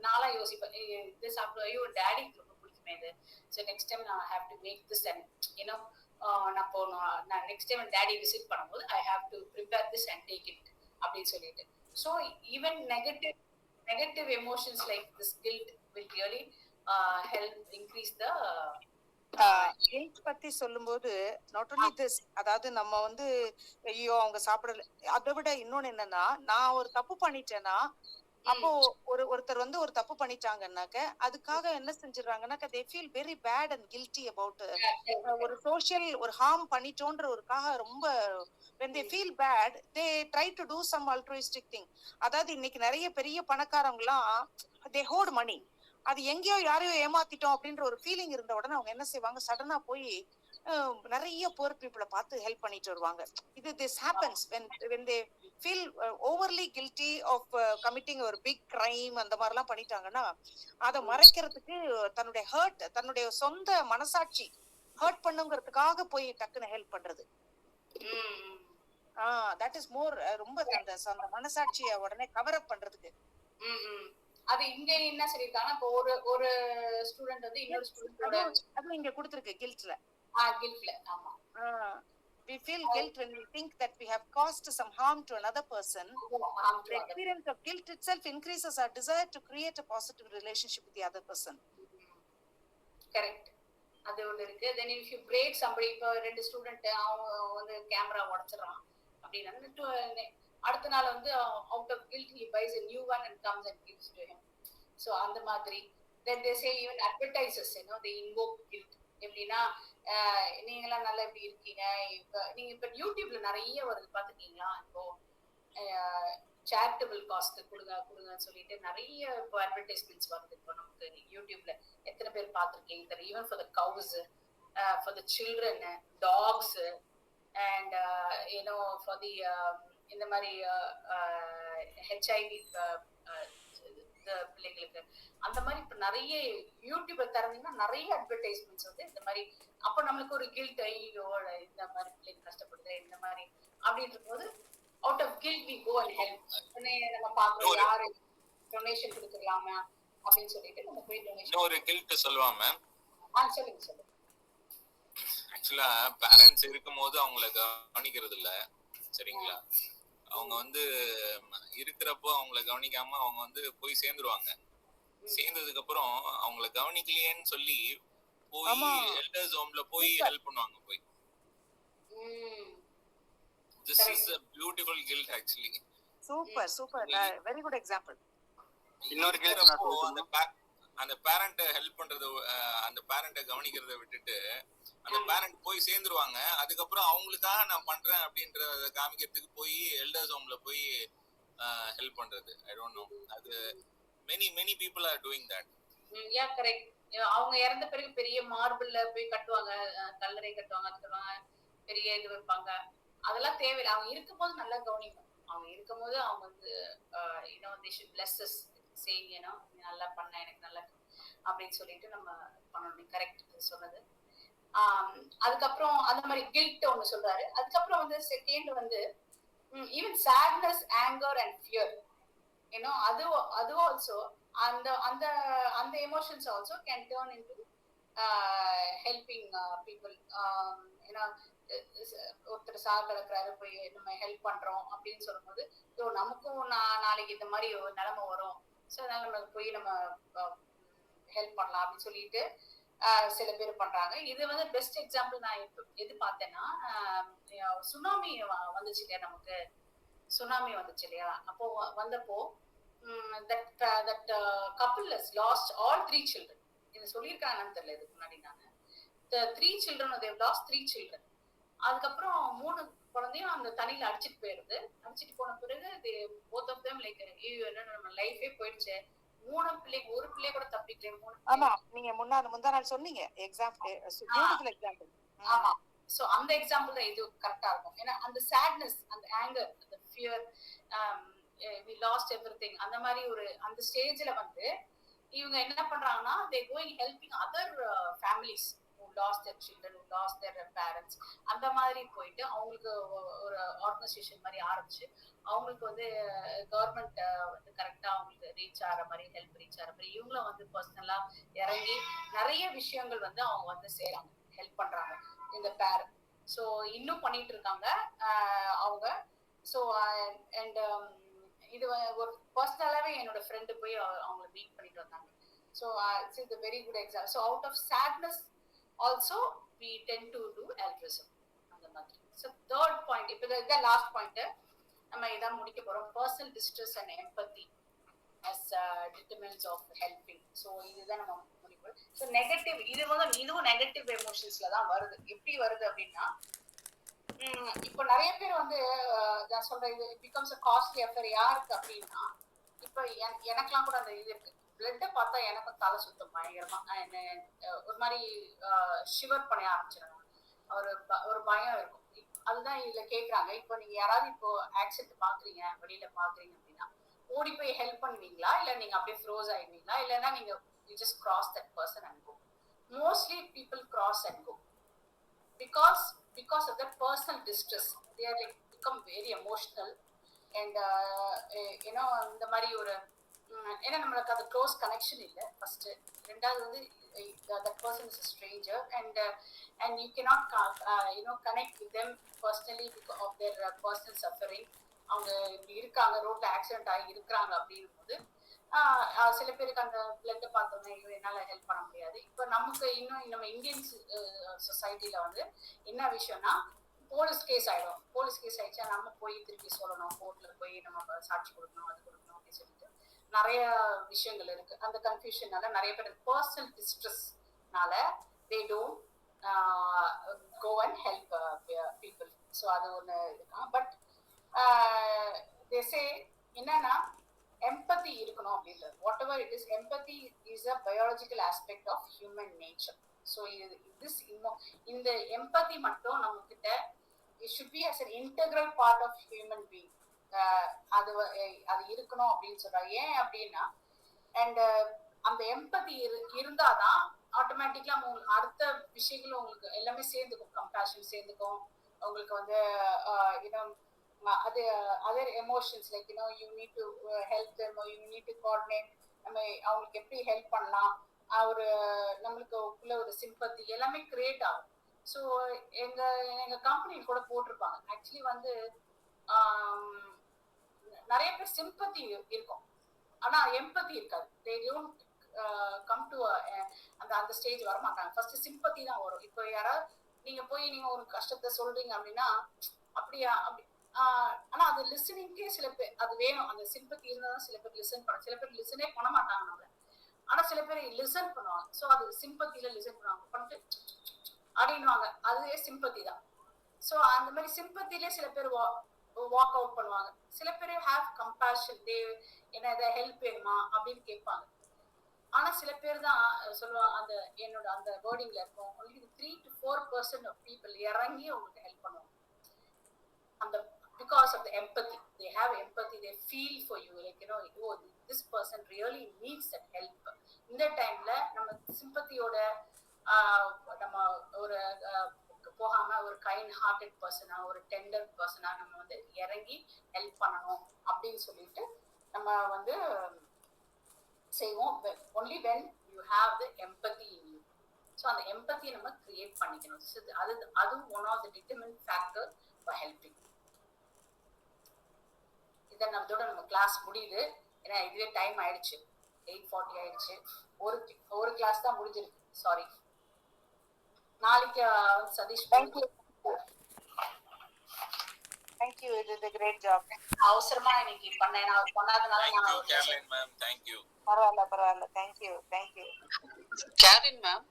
B: நாளா யோசிப்பேன், இது சாப்பிடுவோம், ஐயோ டேடிக்கு ரொம்ப பிடிக்குமே இது, ஸோ நெக்ஸ்ட் டைம் நான் have to make this and நான் நெக்ஸ்ட் டைம் டேடி விசிட் பண்ணும்போது I have to prepare this and take it அப்படின்னு சொல்லிட்டு. So even negative emotions like this guilt will really help increase the
C: guilt பத்தி சொல்லும்போது not only this, அதாவது நம்ம வந்து ஐயோ அவங்க சாப்பிடல, அதை விட இன்னொன்னு என்னன்னா, நான் ஒரு தப்பு பண்ணிட்டேன்னா அப்போ ஒருத்தர் வந்து ஒரு தப்பு பண்ணிட்டாங்கன்னாக்க அதுக்காக என்ன செஞ்சிடறாங்கன்னாக்க they feel very bad and guilty about ஒரு சோஷியல் ஒரு ஹார்ம் பண்ணிட்டோன்ற ஒருக்காக ரொம்ப when they feel bad they try to do some altruistic thing. அதாவது இன்னைக்கு நிறைய பெரிய பணக்காரங்க எல்லாம் they hoard money, அது எங்கேயோ யாரையோ ஏமாத்திட்டோம் அப்படின்ற ஒரு ஃபீலிங் இருந்த உடனே அவங்க என்ன செய்வாங்க, சடனா போய் நிறைய புவர் பீப்புளை பார்த்து ஹெல்ப் பண்ணிட்டு வருவாங்க. இது this happens when they feel overly guilty of committing ஒரு பிக் கிரைம் அந்த மாதிரிலாம் பண்ணிட்டாங்கன்னா அதை மறைக்கிறதுக்கு தன்னுடைய சொந்த மனசாட்சி ஹர்ட் பண்ணுங்கிறதுக்காக போய் டக்குன்னு ஹெல்ப் பண்றது. தட் இஸ் மோர் ரொம்ப அந்த மனசாட்சியை உடனே கவர் அப் பண்றதுக்கு.
B: அது இங்க என்ன சொல்லிருக்காங்க, இப்போ ஒரு ஸ்டூடண்ட் வந்து இன்னொரு ஸ்டூடண்டோட
C: அது இங்க கொடுத்திருக்கு கில்ட்ல.
B: கில்ட்ல ஆமா.
C: We feel guilt when we think that we have caused some harm to another person. The experience of guilt itself increases our desire to create a positive relationship with the other person.
B: Correct. அது ஒண்ணு இருக்கு. Then if you break somebody, இப்போ ரெண்டு student அவங்க வந்து camera உடைச்சிடறான் அப்படின்னா அடுத்த நாள் வந்து out of guilt he buys a new one and comes and gives to him. So அந்த மாதிரி then they say even advertisers, they invoke guilt. எப்படின்னா நீங்களாம் நல்லா எப்படி இருக்கீங்க, நீங்க இப்ப யூடியூப்ல நிறைய வருது பாத்துக்கீங்களா, இப்போ சேரிட்டபிள் காஸ்ட் கொடுங்கன்னு சொல்லிட்டு நிறைய இப்போ அட்வர்டைஸ்மெண்ட்ஸ் வருது. இப்போ நமக்கு யூடியூப்ல எத்தனை பேர் பார்த்துருக்கீங்க தெரியல. Even for the cows, for the children, dogs and for the இந்த மாதிரி ஹெச்ஐவி பிள்ளைங்களுக்கு அந்த மாதிரி இப்ப நிறைய யூடியூப்ல திறந்தீங்கன்னா நிறைய அட்வர்டைஸ்மெண்ட்ஸ் வந்து இந்த மாதிரி. அப்ப நம்மளுக்கு ஒரு கில்ட், ஐயோ இந்த மாதிரி பிள்ளைங்க கஷ்டப்படுது இந்த மாதிரி அப்படின்னு இருக்கும்போது out of guilt we go and help. நம்ம பாக்குறோம் யாரு டொனேஷன் கொடுத்துடலாமா அப்படின்னு சொல்லிட்டு நம்ம போய் டொனேஷன்.
E: ஒரு கில்ட் சொல்லுவாங்க.
B: சொல்லுங்க.
E: ஆக்சுவலா பேரண்ட்ஸ் இருக்கும்போது அவங்கள கவனிக்கிறது இல்ல, சரிங்களா? அவங்க வந்து இருக்கிறப்போ அவங்கள கவனிக்காம அவங்க வந்து போய் சேர்ந்துருவாங்க. சேர்ந்ததுக்கு அப்புறம் அவங்கள கவனிக்கலையேன்னு சொல்லி போய் எல்டர்ஸ் ஹோம்ல போய் ஹெல்ப் பண்ணுவாங்க. போய் this is a beautiful guilt actually.
C: Super very good example.
F: இன்னொரு கில்ட்
E: அந்த பேரண்ட் ஹெல்ப் பண்றது, அந்த பேரண்ட கவனிக்கிறத விட்டுட்டு அந்த பேரண்ட் போய் சேர்ந்துருவாங்க. அதுக்கப்புறம் அவங்களுக்காக நான் பண்றேன் அப்படின்றத காமிக்கிறதுக்கு போய் எல்டர்ஸ் ஹோம்ல போய் ஹெல்ப் பண்றது. ஐ டோன்ட் நோ, அது many people are doing that.
B: Yeah correct. அவங்க இறந்த பிறகு பெரிய மார்பிள்ல போய் கட்டுவாங்க, கல்லறை கட்டுவாங்க, பெரிய இது வைப்பாங்க. அதெல்லாம் தேவையில்லை. அவங்க இருக்கும்போது நல்லா கவனிக்கணும். அவங்க இருக்கும்போது அவங்க வந்து they should bless us saying நல்லா பண்ண, எனக்கு நல்லா அப்படின்னு சொல்லிட்டு நம்ம பண்ணணும். கரெக்ட் சொன்னது. அதுக்கப்புறம் அந்த மாதிரி கில்ட் ஒண்ணு சொல்றாரு. அதுக்கப்புறம் வந்து செகண்ட் வந்து even sadness, anger and fear, அது ஆல்சோ அந்த emotions also can turn into helping people. ஒருத்தர் கிடக்குறாரு, போய் நம்ம ஹெல்ப் பண்றோம் அப்படின்னு சொல்லும்போது நமக்கும் நாளைக்கு இந்த மாதிரி ஒரு நிலைமை வரும், ஸோ அதனால நம்ம போய் நம்ம ஹெல்ப் பண்ணலாம் அப்படின்னு சொல்லிட்டு சில பேர் பண்றாங்க. இது வந்து பெஸ்ட் எக்ஸாம்பிள் நான் எது பார்த்தேன்னா, சுனாமி வந்துச்சு இல்லையா, நமக்கு சுனாமி வந்துச்சு இல்லையா, அப்போ வந்தப்போ that couple has lost all 3 children. இது சொல்லியிருக்காங்கன்னு தெரியல இதுக்கு முன்னாடி. நான் the 3 children, they've lost 3 children. அதுக்கப்புறம் 3 குழந்தையும் அந்த தண்ணியில அடிச்சிட்டு போயிருது. அடிச்சிட்டு போன பிறகு both of them like என்ன நம்ம லைஃபே போயிடுச்சு. 3 பிள்ளைங்க, ஒரு பிள்ளை கூட தப்பிக்கல.
C: ஆமா, நீங்க முந்தா நாள் சொன்னீங்க எக்ஸாம்பிள், பியூட்டிஃபுல் எக்ஸாம்பிள்.
B: ஆமா, சோ அந்த எக்ஸாம்பிள் தான் இது கரெக்டா இருக்கும். ஏன்னா அந்த சேட்னஸ், அந்த ஆங்கர், அந்த ஃபியர், we lost everything, அந்த மாதிரி ஒரு அந்த ஸ்டேஜ்ல வந்து இவங்க என்ன பண்றாங்கன்னா they going helping other families who lost their children, who lost their parents. அந்த மாதிரி போயிட்டு அவங்களுக்கு ஒரு ஆர்கனைசேஷன் மாதிரி ஆரம்பிச்சு அவங்களுக்கு வந்து கவர்மெண்ட் வந்து கரெக்டா அவங்களுக்கு ரீச் ஆகிற மாதிரி, ஹெல்ப் ரீச் ஆகிற மாதிரி இவங்களும் வந்து பர்சனலா இறங்கி நிறைய விஷயங்கள் வந்து அவங்க வந்து செய்யறாங்க, ஹெல்ப் பண்றாங்க இந்த பேரண்ட். ஸோ இன்னும் பண்ணிட்டு இருக்காங்க அவங்க. ஸோ அண்ட் இது ஒரு பர்சனலாவே என்னோட ஃப்ரெண்டு போய் அவங்களை மீட் பண்ணிட்டு வந்தாங்க. So it's a very good example. So out of sadness also we tend to do altruism அந்த மாதிரி. ஸோ தேர்ட் பாயிண்ட், இப்போ இதுதான் லாஸ்ட் பாயிண்ட், நம்ம இதான் முடிக்க போறோம். Personal distress and empathy as determinants of helping. So இதுதான் நம்ம முடிப்போம். ஸோ நெகட்டிவ், இதுவும் நெகட்டிவ் எமோஷன்ஸ்ல தான் வருது. எப்படி வருது அப்படின்னா, இப்போ நிறைய பேர் வந்து நான் சொல்றேன், இது பிகம்ஸ் அ காஸ்ட்லி அஃபேர். யாருக்கு அப்படின்னா, இப்போ எனக்கெல்லாம் கூட அந்த இது இருக்கு. பிளட்டை பார்த்தா எனக்கும் தலை சுத்தம் பயங்கரமா, ஒரு மாதிரி ஷிவர் பண்ண ஆரம்பிச்சிடணும். ஒரு பயம் இருக்கும். அதுதான் இதுல கேக்குறாங்க. இப்போ நீங்க யாராவது இப்போ ஆக்சிடென்ட் பாக்குறீங்க, வெளியில பாக்குறீங்க அப்படின்னா ஓடி போய் ஹெல்ப் பண்ணுவீங்களா, இல்ல நீங்க அப்படியே ஃப்ரோஸ் ஆயிடுவீங்களா, இல்லைன்னா நீங்க you just cross that person and go. Mostly people cross and go because of that personal distress. They are like become very emotional and இந்த மாதிரி ஒரு ஏன்னா நம்மளுக்கு அது க்ளோஸ் கனெக்ஷன் இல்லை ஃபர்ஸ்ட். ரெண்டாவது வந்து that person is a stranger and you cannot connect with them personally because of their personal suffering. அவங்க இருக்காங்க, ரோட்ல ஆக்சிடென்ட் ஆகி இருக்கிறாங்க அப்படின்னும் போது சில பேருக்கு அந்த பிளட்டை பார்த்தோம்னா என்னால ஹெல்ப் பண்ண முடியாது. இப்போ நமக்கு இன்னும் நம்ம இந்தியன் சொசைட்டில வந்து என்ன விஷயம்னா, போலீஸ் கேஸ் ஆயிடும். போலீஸ் கேஸ் ஆயிடுச்சா நம்ம போய் திருப்பி சொல்லணும், கோர்ட்ல போய் நம்ம சாட்சி கொடுக்கணும், அது கொடுக்கணும் அப்படின்னு சொல்லிட்டு நிறைய விஷயங்கள் இருக்கு. அந்த கன்ஃபியூஷனால நிறைய பேர் பர்சனல் டிஸ்ட்ரெஸ்னால they don't go and help people. ஸோ அது ஒன்று இருக்கான். பட் they say என்னன்னா empathy இருக்கணும் அப்படின்றது. Whatever it is, empathy is a biological aspect of human nature. So இந்த empathy மட்டும் நம்ம கிட்ட it should be as an integral part of human being. அது இருக்கணும் அப்படின்னு சொல்றாங்க. ஏன் அப்படின்னா அண்ட் அந்த empathy இருந்தாதான் ஆட்டோமேட்டிக்கலா அடுத்த விஷயங்களும் உங்களுக்கு எல்லாமே சேர்ந்துக்கும். கம்பேஷன் சேர்ந்துக்கும். உங்களுக்கு வந்து other emotions like you need to help them or you need to coordinate. நம்ம அவங்களுக்கு எப்படி ஹெல்ப் பண்ணலாம், ஒரு நம்மளுக்கு உள்ள ஒரு சிம்பத்தி எல்லாமே கிரியேட் ஆகும். ஸோ எங்க கம்பெனி கூட போட்டிருப்பாங்க. ஆக்சுவலி வந்து நிறைய பேர் சிம்பத்தி இருக்கும், ஆனா எம்பத்தி இருக்காது. they don't come to அந்த ஸ்டேஜ் வர மாட்டாங்க. ஃபர்ஸ்ட் சிம்பத்தி தான் வரும். இப்போ யாராவது நீங்க ஒரு கஷ்டத்தை சொல்றீங்க அப்படின்னா அப்படியா அப்படி ஆனா அது லிசனிங்கே சில பேர் அது வேணும். அந்த சிம்பத்தி இருந்தாதான் சில பேர் லிசன் பண்ண, சில பேர் லிசனே பண்ண மாட்டாங்க நம்மள, ஆனா சில பேர் லிசன் பண்ணுவாங்க. ஸோ அது சிம்பத்தில லிசன் பண்ணுவாங்க, பண்ணிட்டு அப்படின்னுவாங்க, அதுவே சிம்பத்தி தான். ஸோ அந்த மாதிரி சிம்பத்திலே சில பேர் வாக் அவுட் பண்ணுவாங்க. சில பேர் ஹேவ் கம்பேஷன், என்ன இதை ஹெல்ப் வேணுமா அப்படின்னு கேட்பாங்க. ஆனா சில பேர் தான் சொல்லுவாங்க, அந்த என்னோட அந்த வேர்டிங்ல இருக்கும், 3 to 4% of people இறங்கி உங்களுக்கு ஹெல்ப் பண்ணுவாங்க. அந்த because of the empathy, they have empathy, they feel for you, like oh this person really needs that help. இந்த டைம்ல நம்ம சிம்பத்தியோட நம்ம ஒரு போகாம ஒரு கைண்ட் ஹார்ட்டட் பர்சனா, ஒரு டெண்டர் பர்சனா நம்ம வந்து இறங்கி ஹெல்ப் பண்ணணும் அப்படின்னு சொல்லிட்டு நம்ம வந்து செய்வோம். only when you have the empathy in you. So அந்த எம்பத்தியை நம்ம கிரியேட் பண்ணிக்கணும். அது one of the determinant factor for helping. இதை நம்மளோட நம்ம கிளாஸ் முடியுது. ஏன்னா இதுவே டைம் ஆயிடுச்சு, 8:40 ஆயிடுச்சு. ஒரு கிளாஸ் தான் முடிஞ்சிருக்கு, சாரி. நாளைக்கு Satish
C: Thank you, you did a great job.
B: அவசரமா இன்னைக்கு பண்ணாதனால
E: thank you.
C: பரவாயில்ல. Thank you.
D: கேரின் மேம்,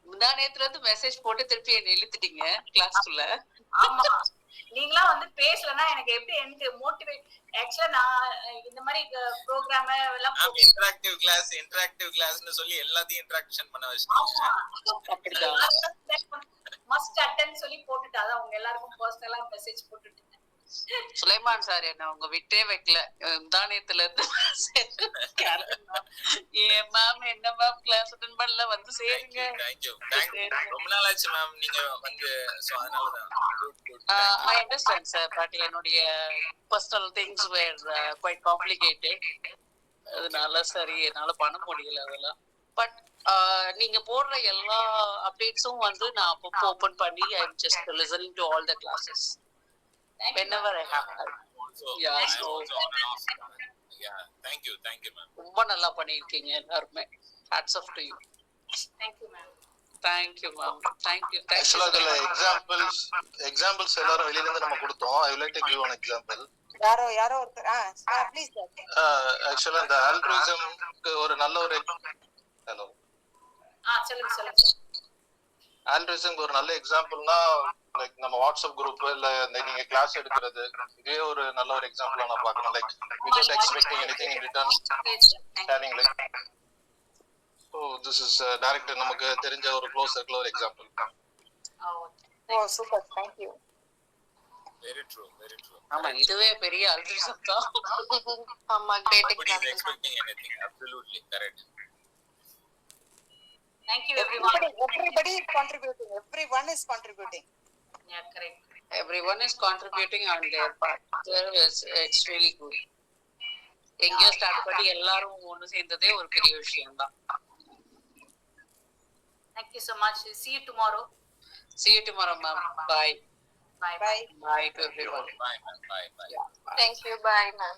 D: முந்தா நேத்துல இருந்து மெசேஜ் போட்டு திருப்பி என்ன இழுத்துட்டீங்க கிளாஸ்க்குள்ள.
B: ஆமா, நீங்களாம் வந்து பேசலன்னா எனக்கு எப்படி எனக்கு மோட்டிவேட். ஆக்சுவலா நான் இந்த மாதிரி ப்ரோக்ராம் எல்லாம்
E: இன்டராக்டிவ் கிளாஸ்னு சொல்லி எல்லாத்தையும் இன்டராக்ஷன் பண்ண வச்சிட்டீங்க.
B: மஸ்ட் அட்டெண்ட் சொல்லி போட்டுட்டு அதான் அவங்க எல்லாருக்கும் பர்சனலா மெசேஜ் போட்டுட்டு
D: சுலைமான் சார் என்ன உங்க விட்டே வைக்கல. தானியத்துல இருந்து மேம் என்ன மேம் கிளாஸ் அட்டெண்ட் பண்ணல, வந்து சேருங்க.
E: ரொம்ப நாள் ஆச்சு மேம் நீங்க வந்து, சோ அதனாலதான்.
D: I understand sir, but என்னுடைய personal things were quite complicated. அதனால சரி என்னால பண்ண முடியல அதெல்லாம். பட் நீங்க போடுற எல்லா அப்டேட்ஸும் வந்து நான் அப்பப்போ ஓபன் பண்ணி I am just listening to all the classes whenever I have time. Yeah, so
E: yeah, thank you ma'am.
D: ரொம்ப நல்லா பண்ணிருக்கீங்க எல்லாரும். hats off to you.
B: Thank you ma'am.
D: Thank you ma'am. Thank you.
G: Actually அதுல examples எல்லாரும் வெளியில இருந்து நம்ம கொடுத்தோம். I would like to give one example.
C: யாரோ please
G: actually அந்த altruism ஒரு நல்ல ஒரு hello
B: சொல்லுங்க.
G: altruism ஒரு நல்ல எக்ஸாம்பிள்னா லைக் நம்ம வாட்ஸ்அப் குரூப் இல்ல நீங்க கிளாஸ் எடுக்கிறது, இதே ஒரு நல்ல ஒரு எக்ஸாம்பிளா நான் பார்க்கணும். Like without expecting anything in return, sharing like so this is direct நமக்கு தெரிஞ்ச ஒரு க்ளோஸ் சர்க்கிள் ஒரு example.
C: Oh, super. Thank you.
E: Very true, very true.
D: ஆமா இதுவே பெரிய அல்ட்ரிசம் தான்.
H: ஆமா great
E: Nobody is
H: example.
E: expecting anything. Absolutely correct.
B: Thank you everyone.
C: Everybody is contributing. Everyone is contributing.
B: Yeah, correct.
D: Everyone is contributing on their part. It's really good. எங்கேயோ start பண்ணி எல்லாரும் ஒன்று சேர்ந்ததே ஒரு பெரிய விஷயம் தான்.
B: Thank you so much. See you tomorrow.
D: See you tomorrow, ma'am. Bye.
B: Bye.
C: Bye.
D: Bye to everyone.
E: Bye, man. Bye, bye.
H: Thank you. Bye, ma'am.